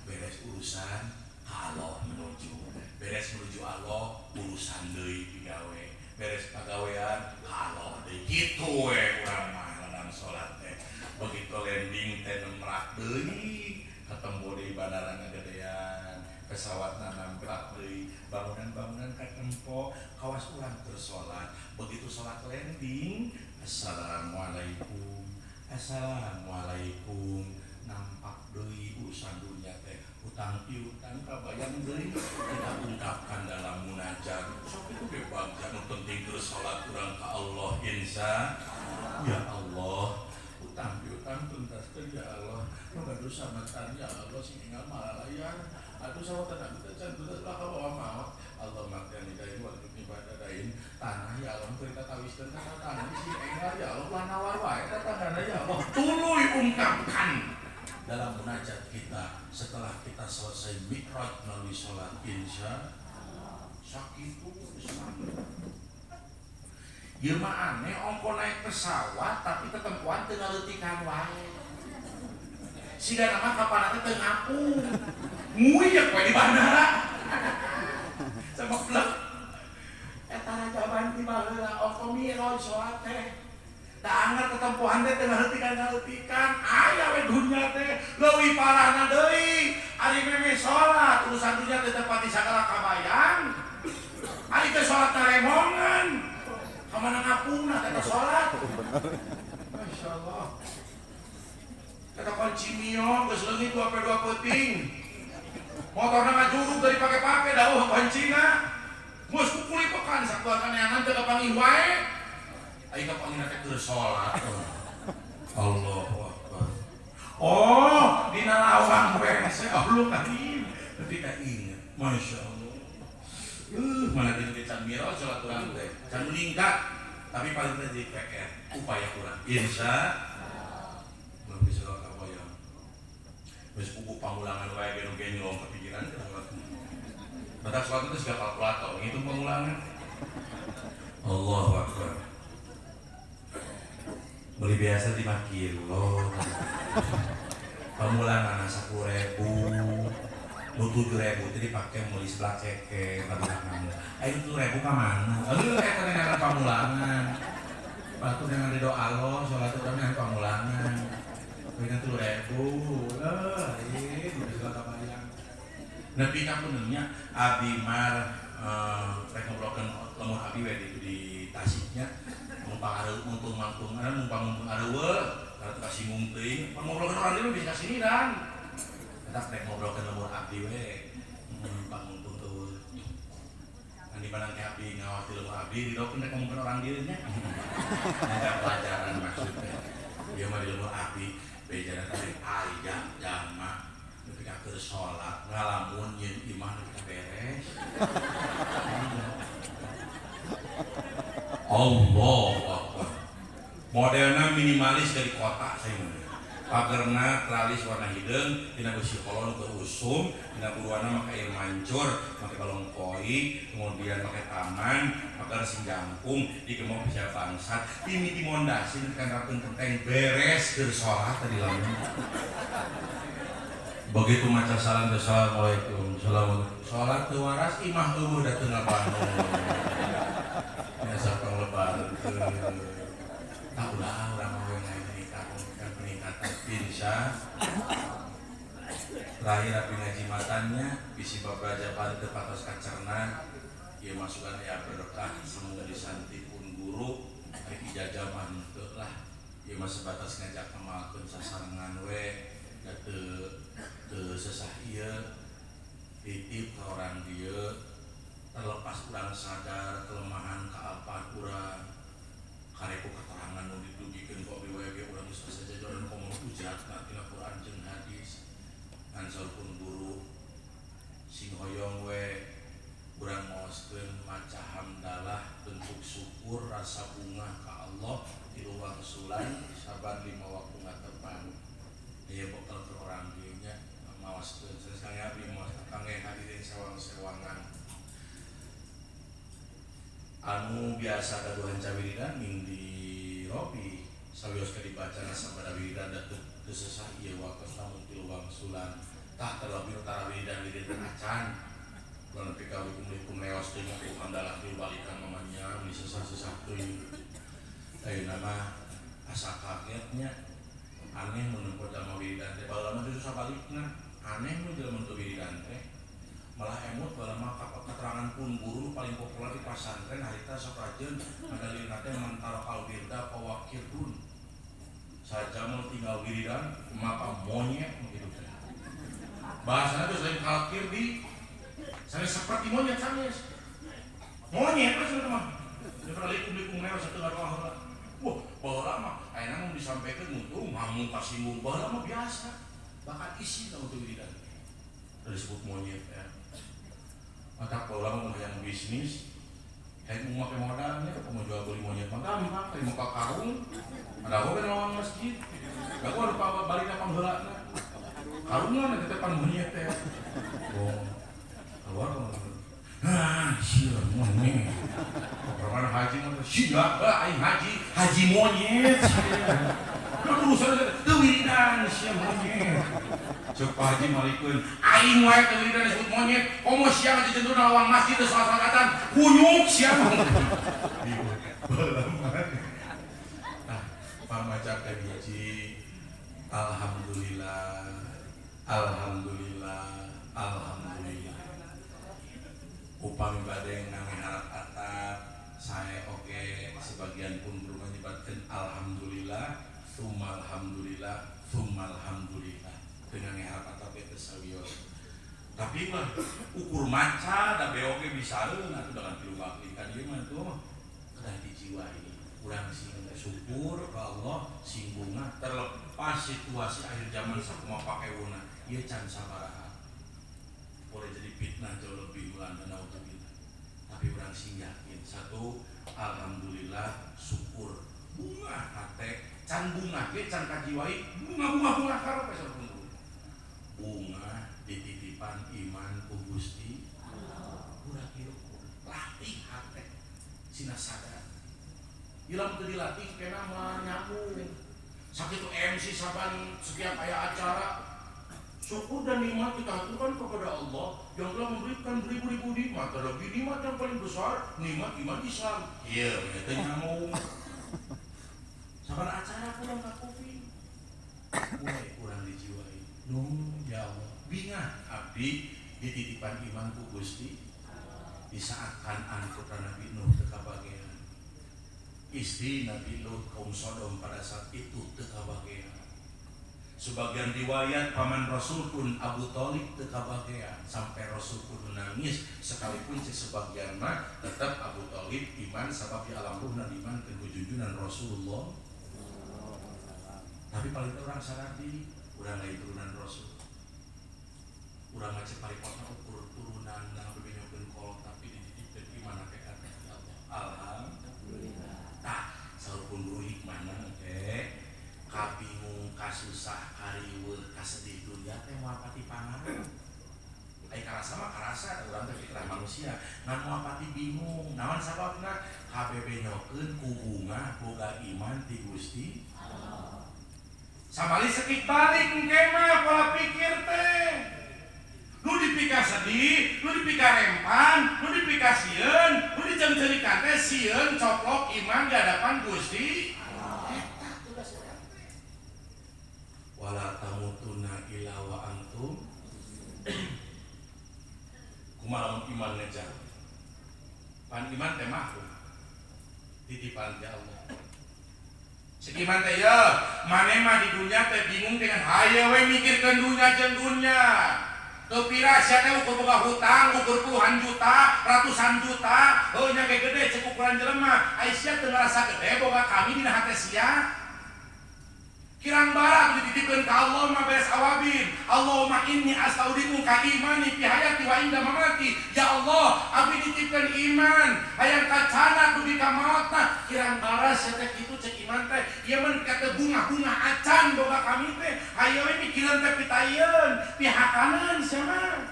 Beres urusan Allah menuju. Beres menuju Allah urusan deui digawe. Beres pagawean Allah deui. Kitu we urang mah dalam salat teh. Begitu landing teh nemrak deui ketemu di bandara ngagedean. Pesawatna nampak deui bangunan-bangunan katempo kawas urang tersolat. Begitu salat landing assalamualaikum nampak deui urusan dunia teh utang piutang kabayang deui kita ungkapkan dalam munajat. Sok itu bebas yang penting terus salat urang ka Allah insya ya Allah. Utang piutang tuntaskeun ya Allah. Mangga dosa mantan ya Allah sing ingat malayar. Aduh sama tenang kita can tuntas lah ka bawa maut. Allah makan hidayin waktu ibadadain tanah ya Allah kita tawiskeun ka tanah si enggak ya Allah wanawar wae tetangana ya Allah. Tuluy ungkapkan dalam munajat kita setelah kita selesai mikrot melalui sholat insya sakitu ieu mah aneh ongko naik pesawat tapi ketempuan teu ngaleutikkan wae siga nama kapan teh teu ngapung nguyak wae di bandara sama blek eta rajaban ti baheula ongko miroj sholat teh da anggar ketempuhan teh teu ngaleutikkan aya we dunya teh leuwih parahna deui ari meme salat urusan dunya teh tepati sagala kabayang ari teh salat remongan ka mana ngapungna teh salat masyaallah kata kunci mio geus leungit 2 peuting motorna ngajurug dari pake-pake dauh kuncina geus kukulipekan sakuat kaneangan teu kapanggih wae aing kapanggihna teh keur salat. Allahu Akbar. Oh, dina lawang beres Allah karim. Tapi tak ingat. Masyaallah. Mana di can miro salat urang teh. Can meningkat tapi paling teh di PR upaya urang. Insya belum bisa kapoyong. Wis buku pangulangan wae gen nyolong kepikiran ka salat. Batak salat itu segala kalkulator, ngitung pangulangan. Allahu Akbar. Beli biasa 5 kilo pemulangan 10.000 lu 7.000 itu dipakai mau di sebelah ceke pemulangan ayo 7.000 ke mana? Lalu kayak dengan pemulangan waktu dengan ridho Allah sholat itu dengan pemulangan dengan 7.000 ini udah segala bayang nepi kapunnya abdi mar mereka ngobrolkan lemur abdi itu di Tasiknya mumpung areueuh karena kasih mungting ngobrolkeun orang dia bisa kasih dan kita rek ngobrolkeun lemur abdi we mumpung teu kan di mana teh abdi ngawas di lemur abdi didokeun rek ngomongkeun orang dieu nya ada pelajaran maksudnya ieu mah di lemur abdi bejana teh aya jama nepi ka keur salat ngalamun yeun imah nepi ka beres Allahu Akbar. Modelna minimalis dari kota saya mah. Pagerna tralis warna hideung, dina besi kolon ke usum, dina buruana make air mancur, make balong koi, kemudian make taman, pager sing jangkung, dikemau bisa bangsat, ini dimondasi kan rapeun genteng beres keur salat tadi lamun. Begitu maca salam assalamualaikum, assalamualaikum. Salat teu waras imah eueuh da teu ngabangun. Biasa penglebaran tak ulah orang mau yang peningkatan insya terakhir api ngaji matannya bisi babraja pada tepatos kacerna ia masukkan ya berkah semoga disanti pun guru hari ijazah mantuk lah ia masih batas ngajak kemalkun sasarangan we ke sesah iya titip ke orang dia terlepas kurang sadar kelemahan kealpaan kurang kareku keterangan nu ditugikeun kok BWG urang geus saja jalan komo hujat tina Quran jeung hadis ngansor pun guru sing hoyong we urang maoskeun maca hamdalah bentuk syukur rasa bunga ka Allah di luar sulan sabar 5 waktu ngatepan ieu bekal ke orang dieu nya maoskeun saya abdi maos kangge hadirin sewang-sewangan anu biasa gaduhan cawiridan ming di robi sawios ka dibaca sabada wiridan da teu sesah ieu waktos namun ti luang sulan tah terlebih utara wiridan acan lamun nepi ka hukum leos teh ku handalah dibalikan mamanya di sesah-sesah teuing ayeuna mah asa kagetnya aneh mun jalma wiridan teh baheula mah susah balikna aneh mun jalma teu wiridan teh malah emut balama keterangan pun guru paling populer di pasantren harita sok rajeun madalina teh mantara kal wirda pawakirun saja mau tinggal wiridan maka monyet begitu teh bahasanya tuh selain kalkir di saya seperti monyet sanes monyet lah teman dia pernah likum lewat satu garwa wah bahala mah akhirnya mau disampaikan untuk ngamu kasih bahala mah biasa bahkan isi tahu tuh tidak disebut monyet ya maka bahala mah yang bisnis kayak mau pakai modalnya mau jual beli monyet mah gampang kayak mau karung ada apa kan lawan masjid gak gua lupa balik apa heulana karungan eta pan monyet teh oh keluar sia monyet pernah haji mah sia aing haji monyet terus teu wiridan sia monyet cek Pak Haji malikeun aing wae teu wiridan disebut monyet komo sia dijentur lawan masjid teu salat-salatan kunyuk sia pamaca ka hiji alhamdulillah upami bade ngangharap atap saya oke sebagian pun guru menyebutkan alhamdulillah tsumma alhamdulillah dengan ngangharap atap itu sawios tapi mah ukur maca da beoge bisa atuh dengan tilu bakli kan ieu mah tuh kedah dijiwai urang sing syukur ke Allah sing bunga terlepas situasi akhir zaman sakumaha pakeuna ieu can sabaraha boleh jadi fitnah jauh lebih melanda naudzubillah tapi urang sing yakin satu alhamdulillah syukur bunga hate can bunga ge can kajiwai bunga karope sabenerna bunga dititipan iman ku Gusti urang kieu latih hate sina sadar ilam teu dilatih kena mah nyambung sakitu MC saban setiap aya acara syukur dan nikmat kita haturkan kepada Allah yang telah memberikan beribu-ribu nikmat terlebih nikmat yang paling besar nikmat iman Islam iya eta nyambung saban acara kurang kakufi mulai kurang dijiwai ya Allah bingah abdi dititipan iman ku Gusti disaatkan putra Nabi Nuh teu kabagean istri Nabi Lut kaum Sodom pada saat itu teu kabagean sebagian riwayat paman Rasul pun Abu Thalib teu kabagean sampai Rasul pun nangis sekalipun sebagian mah tetap Abu Thalib iman sabab di alam ruh dan iman ke junjunan Rasulullah tapi paling orang sadar diri urang lain turunan Rasul urang ngecek paripotna ukur turunan dan bebenyokeun kolot tapi dititipkeun iman ke Allah alhamdulillah tah saurpun guru hikmahna teh kabingung kasusah kariweuh kasedih dunya teh moal pati pangaruh ai karasa mah karasa urang teh fitrah manusia ngan moal pati bingung naon sababna kabebenyokeun ku bunga boga iman ti Gusti sabali sekik balik engke mah pola pikir teh lu dipika sedih, lu dipika rempan, lu dipika sieun, lu diceung-ceurikan teh sieun coplok iman di hadapan Gusti eta tugas urang teh wala tamutunna illa wa antum kumaha iman ngejar pan iman teh makhluk titipan ti Allah sekiman teh ya mane mah di dunya teh bingung dengan haye we mikirkeun dunya jeung dunya teu pira sia teh ukur boga hutang ukur puluhan juta ratusan juta heuh nya ge gede cek ukuran jelema ai sia teu ngarasa gede boga kami dina hate sia kirang barat dititipkeun ka Allah mah beres awabin Allahumma inni astaudimu ka imani fi hayati wa inda mamati ya Allah abdi dititipkeun iman hayang kacana dugi ka maotna kirang barat sia teh kitu cek iman teh ieu mah kata bunga acan boga kami teh hayo we mikireun teh pitayeun pihakanan sia mah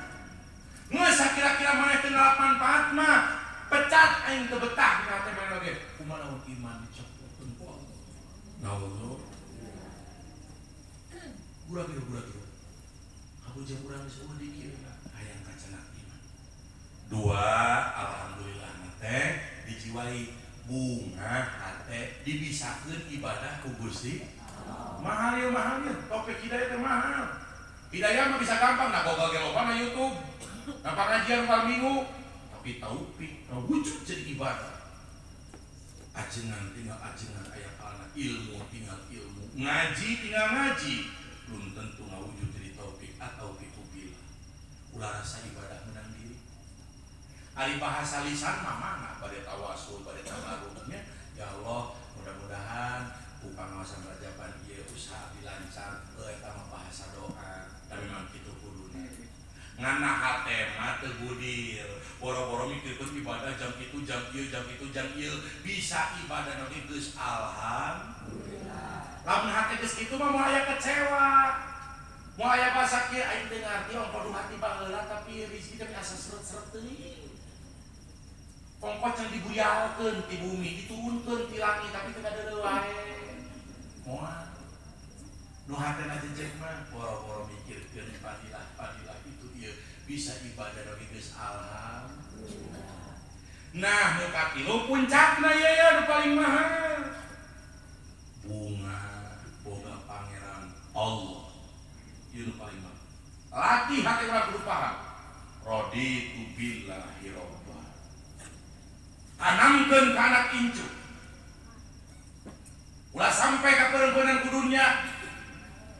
geus sakira-kira maneh teu ngalap manfaat mah pecat aing teu betah dina teh maneh oge kumaha iman dicepotkeun ku Allah naudzubillah Gura-gura aku jam urang geus eueuh dikir hayang kacana iman dua alhamdulillah teh dijiwai bunga hate dibisakeun ibadah ku Gusti mahal ya topik hidayah teh mahal hidayah mah bisa gampang nah boga ge loba na YouTube na pengajian malam minggu tapi taufik wujud jadi ibadah ajengan tinggal ajengan aya kalana ilmu tinggal ilmu ngaji tinggal ngaji belum tentu ngawujud jadi taufik atau fikubillah Ari bahasa lisan mah mana bade tawasul bade tabarruknya. Ya Allah, mudah-mudahan ku pangawasan rajaban ieu usaha dilancar eta mah bahasa doa. Tapi memang kitu kuduna. Ngana hate mah teu budir. Boro-boro mikirkeun ibadah jam kitu jam ieu jam kitu jam ieu bisa ibadah nanti geus alhamdulillah. Lamun hate geus kitu mah moal aya kecewa. Moal aya basa kieu aing teu ngarti ongko hati baheula tapi rezeki teh asa seret-seret teuing. Pongkot yang dibuyalkeun ti bumi diturunkeun ti langit tapi teu kadeureul wae. Moal nu hatena jejeg mah boro-boro mikirkeun fadilah itu ieu bisa ibadah nanti geus alhamdulillah. Nah, nu katilu puncakna ieu nu paling mahal. Bunga boga pangeran Allah. Ieu nu paling mahal. Latih hati urang kudu paham. Raditu billahi robba. Tanamkeun ka anak incu. Ulah sampai ka peureuh-peureuh ku dunya.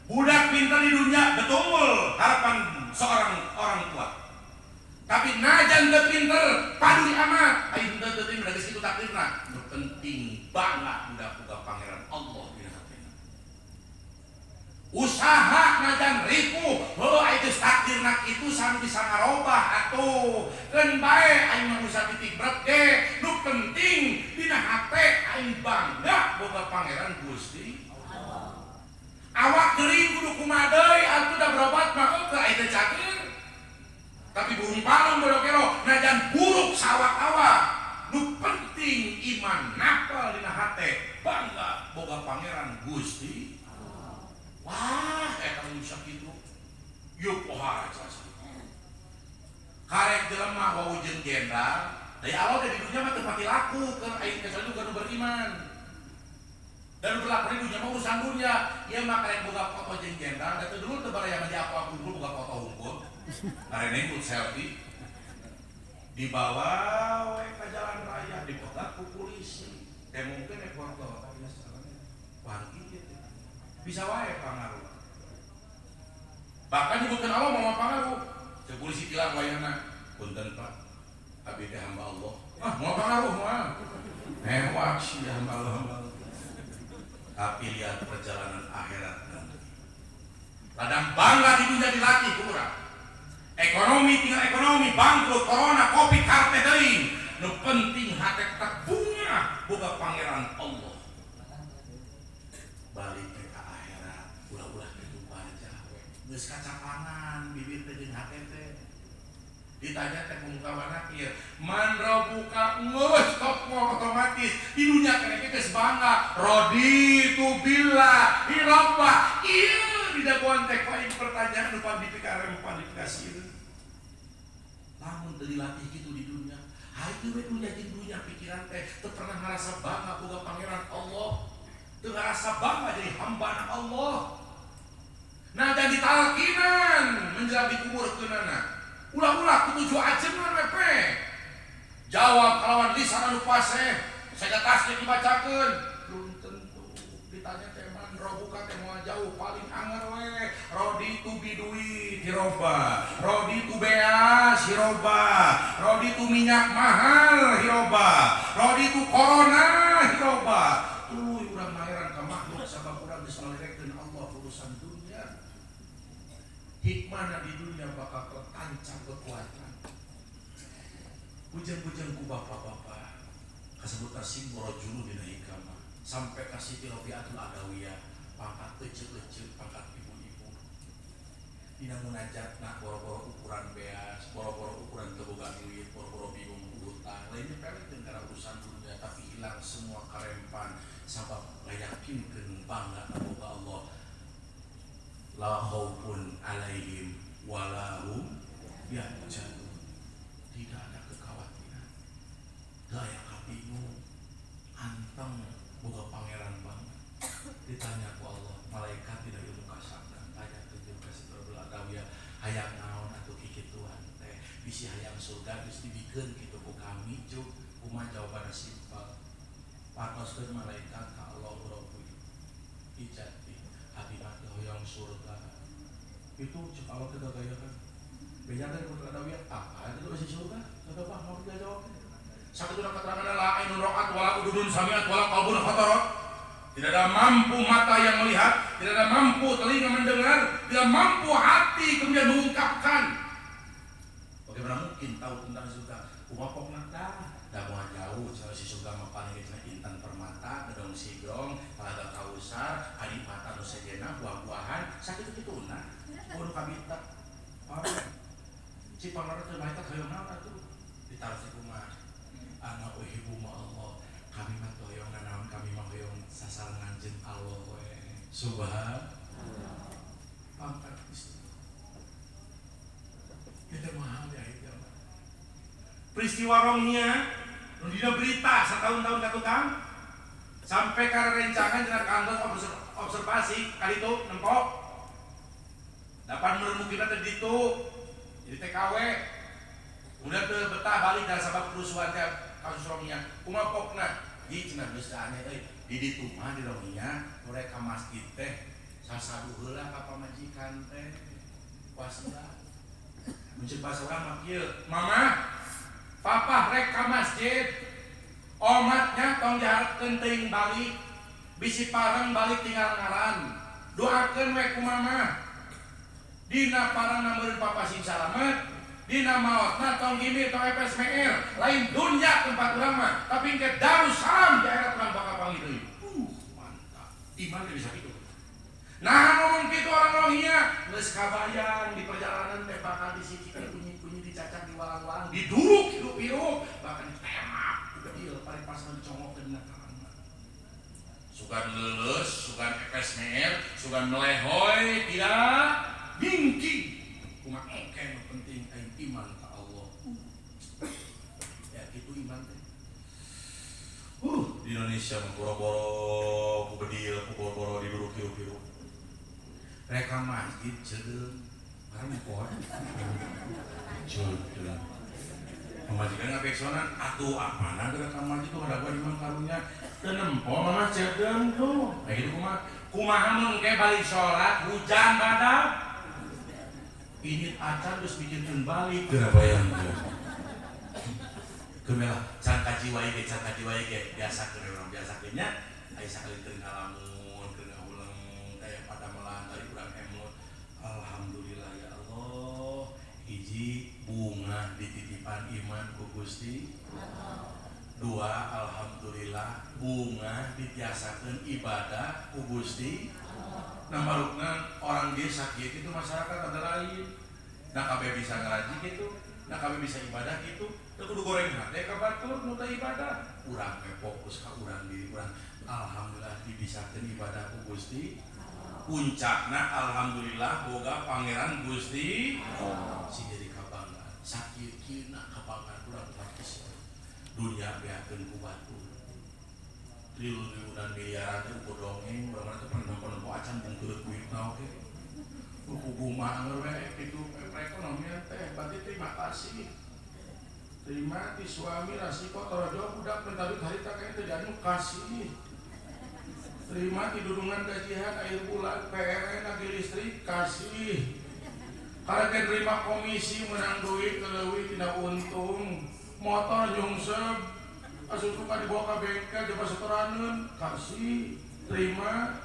Budak pintar di dunia betul harapan seorang orang tua. Tapi najan teu pinter paduli amat. Aing teu teuing da geus kitu takdirna. Nu penting bangga budak boga pangeran Allah dina hatena. Usaha najan ripuh, heuh aya geus takdirna kitu sanu bisa ngarobah atuh. Keun bae aing mah usaha titibrek ge. Nu penting dina hate aing bangga boga pangeran Gusti awak gering kudu kumaha deui atuh da berobat mah ke aya teh cakir. Tapi burung palung bodokero najan buruk sawak awak. Nu penting iman napal dina hate bangga boga pangeran Gusti. Wah, eta bisa kitu. Yeuh poha aja. Karek jelema wawujeun jenderal, dari awal dari dunia mah teu pati laku ke aing kecuali nu beriman. Dan berlaku di dunia mah urusan dunia. Ieu mah karek boga foto jeung jenderal, da teu dulu teu baraya di apa unggul boga foto unggul. Karena ikut selfie dibawa we ke jalan raya dipegat ku polisi. Teh mungkin foto wangi gitu. Bisa wae pangaruh. Bahkan nyebutkeun Allah mau pangaruh. Cek polisi tilang wayahna. Punten Pak. Abi teh hamba Allah. Ah, mau pangaruh moal. Mewah sih hamba Allah. Tapi lihat perjalanan akhirat nanti. Ladang bangga di dunia dilatih ku urang. Ekonomi tinggal ekonomi, bangkrut, corona, covid, karte deui. Nu penting hate tak bunga boga pangeran Allah. Balik ke akhirat, ulah-ulah kitu baca we. Geus kacapangan bibir teh jeung hate teh. Ditanya teh pungkawana kieu, man rabuka geus toko otomatis. Di dunia keneh geus bangga, raditu billahi robba. Ieu di dagoan teh poin pertanyaan nu padifikasi. Lamun teu dilatih kitu di dunia, hayu we dunia jeung dunia pikiran teh teu pernah ngarasa bangga boga pangeran Allah. Teu ngarasa bangga jadi hambana Allah. Nah jadi talkinan menjelang dikuburkeunana. Ulah-ulah kutuju ajengan we pe. Jawab kalawan lisan anu fasih, sajatasna dibacakeun. Belum tentu ditanya teh man robuka teh moal jauh paling anger we. Roditu bidui hiroba, roditu beas hiroba, roditu minyak mahal hiroba, roditu corona hiroba. Tuluy urang maheran ka makhluk sabab urang geus ngalerekeun Allah urusan dunia. Hikmahna di dunia bakal tertancap kekuatan. Bujang-bujang ku bapak-bapak kasebutna simbol julu dina hikmah sampai kasih Robiatul Adawiyah pangkat lecek-lecek pangkat ibu-ibu. Dina munajatna boro-boro ukuran beas, boro-boro ukuran teu boga duit, boro-boro bingung utang. Lainnya pelekeun kana urusan dunia tapi hilang semua karempan sabab ngayakinkeun bangga boga Allah. La khaufun alaihim wala hum yahzanun. Tidak ada kekhawatiran. Daya kabingung anteng boga pangeran banget. Ditanya ku Allah, malaikat tidak ilmu kasabna. Tanya ke Jibril Adawiyah, hayang naon atuh kikituan teh? Bisi hayang surga geus dibikeun kitu ku kami, cuk. Kumaha jawabanna simpel. Patoskeun malaikat ka Allah Rabbul Ijati. Hati mati hoyong surga. Itu cek Allah teh gaya kan. Bejana ku Adawiyah, apa itu isi surga? Kata Pak mau Sakituna keterangan la ainun ra'at wala udunun sami'at wala qalbun khatarot. Tidak ada mampu mata yang melihat, tidak ada mampu telinga mendengar, tidak mampu hati kemudian mengungkapkan. Bagaimana mungkin tahu tentang surga? Umapok nakda, dah mau jauh. Kalau si surga mah paling intan permata, gedong sigrong, talaga kausar, adi mata nu sejenna, buah-buahan, sakit itu nah. Kudu kabita. Si pangaran teh bae teh hoyong naon atuh? Ditaruh si kumaha. Ana uhibbu ma Allah. Kami mah hoyong naon kami mah hoyong sasarengan jeung Allah we. Subhanallah. Pangkat istri. Kita mahal ya itu. Peristiwa Rohingya, dina berita setahun-tahun ka tukang sampai karena rencangan dengan kantor observasi kali itu nempok. Dapat menemukan tadi itu jadi TKW. Kemudian ke betah balik dari sabab kerusuhan kasus Rohingya. Kumaha pokna? Di cenah geus aneh euy. Di ditu mah di Rohingya mereka masjid teh sasadu heula ka pamajikan teh. Wasilah. Muncul bahasa orang mah kieu. Mama, papa rek ka masjid. Omatnya tong diharapkeun teuing balik. Bisi parang balik tinggal ngaran. Doakeun we ku mama. Dina parang meureun papa sing salamet. Dina maotna tong gimi tong FSMR. Lain dunya tempat urang mah, tapi ke Darussalam di akhirat urang bakal panggil deui. Mantap. Iman bisa kitu. Nah ngomong gitu orang Rohingya geus kabayang di perjalanan teh bakal disicikeun bunyi-bunyi dicacak di walang-walang diduruk hirup-hirup bahkan ditembak juga ieu pari pas dicongokkeun dina tangan. Sugan leuleus, sugan FSMR, sugan melehoy tidak bingking. Kumaha engke nu penting aing iman ka Allah. Ya kitu iman teh. Di Indonesia mah boro-boro ku bedil, ku boro-boro diduruk hirup-hirup. Reka masjid cedeung parempon cedeung pamajikan ngabeksonan atuh apana reka masjid tuh ada gua imam karunya teu nempo mah cedeung tuh kayak gitu kumaha mun ke balik salat hujan badak ini acan geus bikinkeun balik teu bayang tuh kemelah can kaji wae ge biasa keur urang biasa ge nya aya sakali teu ngalamun teu ngauleung kayak pada melang dari urang emot. Alhamdulillah ya Allah, hiji bunga dititipan iman ku Gusti. Dua, alhamdulillah bunga ditiasakeun ibadah ku Gusti. Namarukna orang desa kieu itu masyarakat ada lain. Nah kabeh bisa ngaji kitu, nah kabeh bisa ibadah kitu. Teu kudu goreng hate ka batur nu teu ibadah. Urang we fokus ka urang diri urang. Alhamdulillah dibisakeun ibadah ku Gusti. Puncakna alhamdulillah boga pangeran Gusti si jadi kabanggaan sakieu-kieuna kabanggaan urang praktis dunia beakeun ku batu triliunan miliaran teh ku dongeng urang teh pernah acan bungkeuleut duit naon ge ku buma anggar we kitu perekonomian teh berarti terima kasih terima ti suami rasiko torojo budak mentari harita kae teh anu kasih terima tidurungan gajian air bulan PRN lagi listrik kasih kalau terima komisi menang duit kelewih tidak untung motor nyungsep asusuka dibawa ke bengkel coba setoraneun kasih terima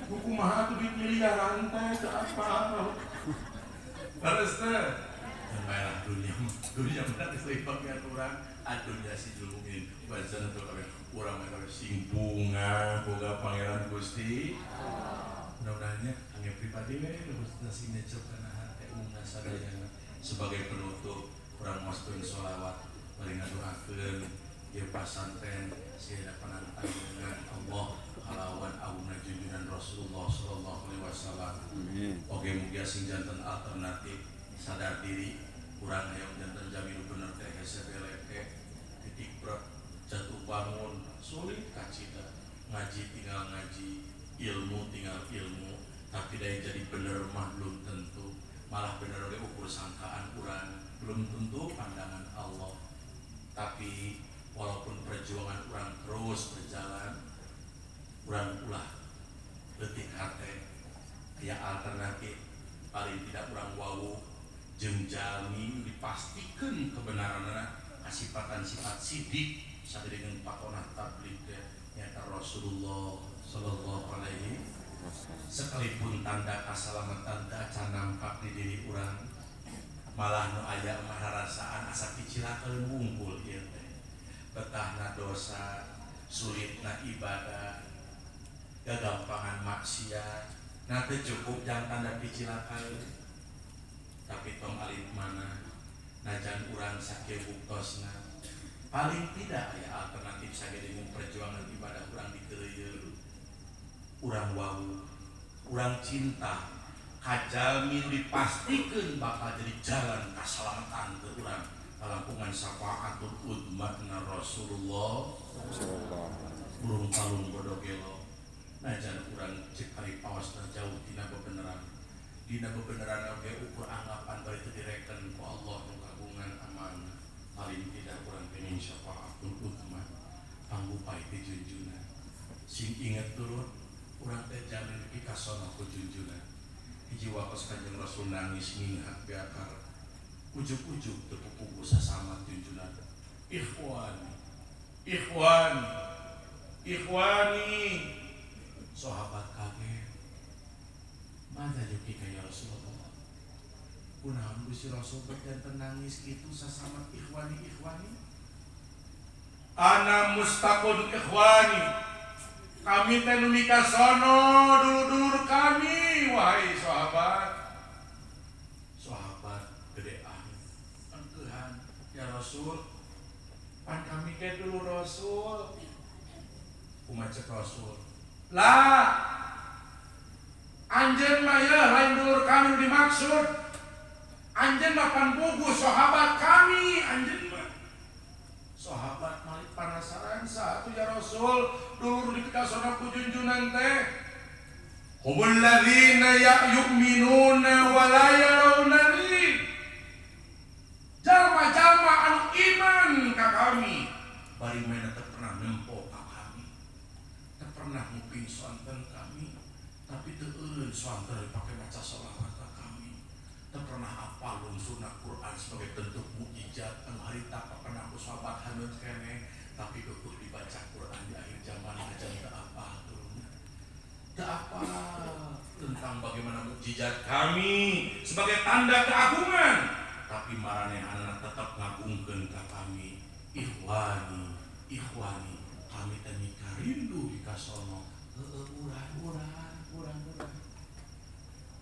hukum mahal tuh duit miliaran teh apa harus teh baiklah dunia benar diselimpangnya orang dunia si julumin baca untuk orang mereka sing bunga boga pangeran Gusti mudah-mudahannya angin pribadi nasi necok karena hati umum sadayana sebagai penutup orang masukin sholawat paling ngadurakeun ieu pasanten siada penantang dengan Allah kalawan auna junjungan Rasulullah sallallahu alaihi wasallam oge mugia sing janten alternatif sadar diri urang hayang janten jamin bener teh hese beleke titik berat jatuh bangun sulit kacida ngaji tinggal ngaji ilmu tinggal ilmu tapi daya jadi bener mah belum tentu malah bener oleh ukur sangkaan urang belum tentu pandangan Allah tapi walaupun perjuangan urang terus berjalan urang ulah letik hati ya alternatif paling tidak urang wawuh jeung jalmi dipastikan kebenaranna sifat-sifat sidik sampai dengan pakona tabligh nyata Rasulullah sallallahu alaihi sekalipun tanda keselamatan tak can nampak di diri urang malah nu aya mararasaan asa kicilakeun wungkul ieu teh betahna dosa sulitna ibadah gagampangan maksiat na teu cukup jang tanda kicilakeun tapi tong alit mana najan urang sakieu buktosna paling tidak aya alternatif sagede dengan perjuangan ibadah urang dikeureuyeun urang wau urang cinta kajalmi dipastikeun bakal jadi jalan kasalamatan ke urang kalampungan syafaatul udmatna Rasulullah burung kalung bodogelo najan urang cek kali pawas jauh tina bebeneran dina bebeneran oge ukur anggapan bari teu direken ku Allah nu kagungan amanah paling tidak urang pengen syafaatul udmat pangupay ti junjungan sing inget turun urang teh jamin pikasona ku junjungan hiji wakos Kanjeng Rasul nangis minghak beakar ujug-ujug teu pupuh sasama junjungan ikhwani sahabat kaget mata juki ka ya Rasulullah kunaon Gusti Rasul berjanten nangis kitu sasama ikhwani ana mustaqun ikhwani kami teh nu mikasono dulur-dulur kami wahai sahabat gedean engkeuhan ya Rasul pan kami ke dulu Rasul kumaha cek Rasul lah anjeun mah ya lain dulur kami dimaksud anjeun mah pan puguh sahabat kami anjeun mah sahabat malik penasaran satu ya Rasul dulur dipikasona ku junjunan teh humul ladzina yu'minuna wa la yarawna li jalma-jalma anu iman ka kami bari mana teu pernah nempo ka kami teu pernah nguping sonten kami tapi teu eureun sonten dipake maca shalawat ka kami teu pernah apal lungsurna Quran sebagai bentuk mukjizat anu harita pernah ku sahabat haneut keneh tapi kudu dibaca Quran di akhir zaman aja teu apal turunna teu apal tentang bagaimana mukjizat kami sebagai tanda keagungan tapi maranehanna tetap ngagungkeun ka kami ikhwani kami teh rindu dikasono urang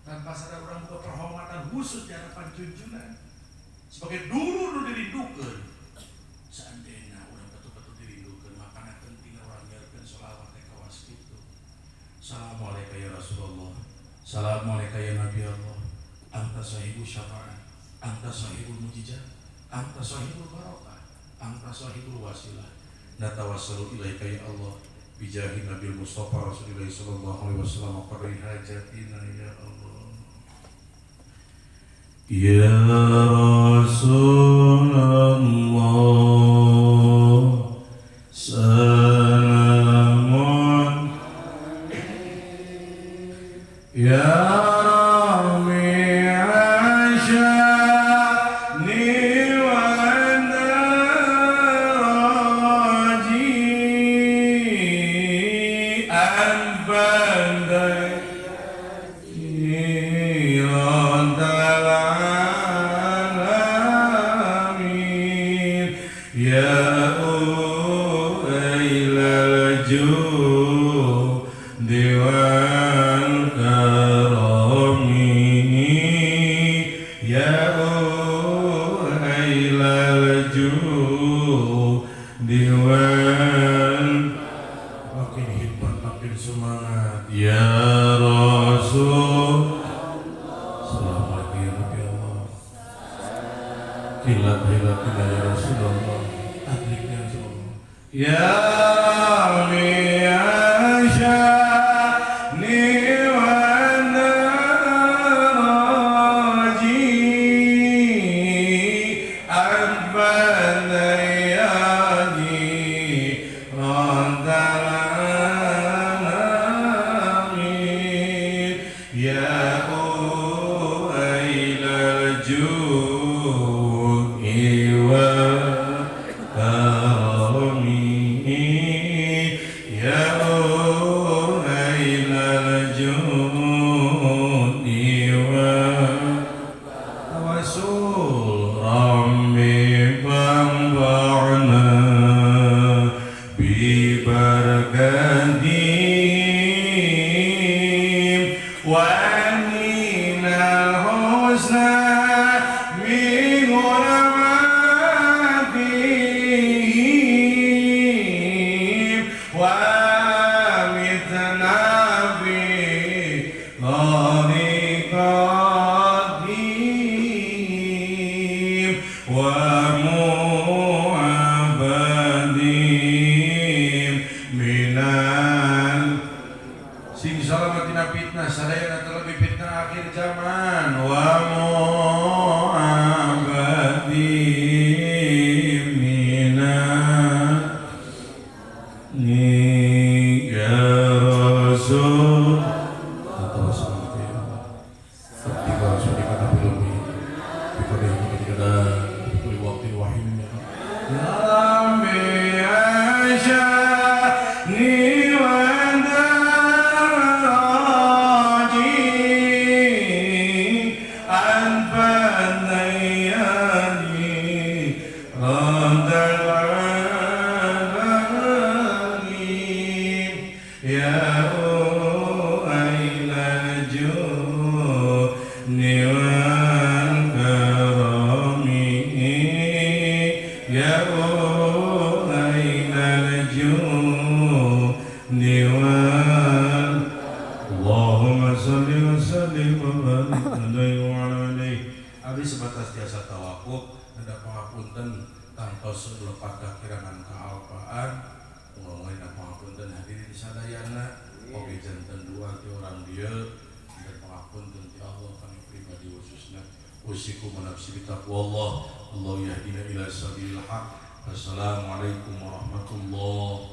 tanpa sadar urang buka perhormatan khusus di hadapan junjunan sebagai dulur nu dirindukeun seandainya urang betul-betul dirindukeun makana penting urang nyeurkeun shalawat teh kawas kitu assalamualaikum ya Rasulullah assalamualaikum ya Nabi Allah anta sahibu syafaat anta sahibul mujizat anta sahibul barakah anta sahibul wasilah natawassalu ilaika ya Allah bijahi Nabi Mustafa Rasulullah sallallahu alaihi wasallam qadri hajatina ya Allah ya Rasulullah salamun ya you pada ketika kuli waktu wahim ya Rabbi asyani wa daraji anfan layani radal alamin ya uailaju niwal karami ya uailaju niwal Allahumma salli wa sallim wa barik alaihi wa ala alihi. Abi sebatas jasa tawakuf ada pangapunten tangtos lepat kakirangan kealpaan ngomongin pangapunten hadirin sadayana oge janten dua ti orang dia dan pangapunten ti Allah kami pribadi khususna usikum nafsi bitaqwallah Allah yahdina ila sabilil haq. Assalamualaikum warahmatullahi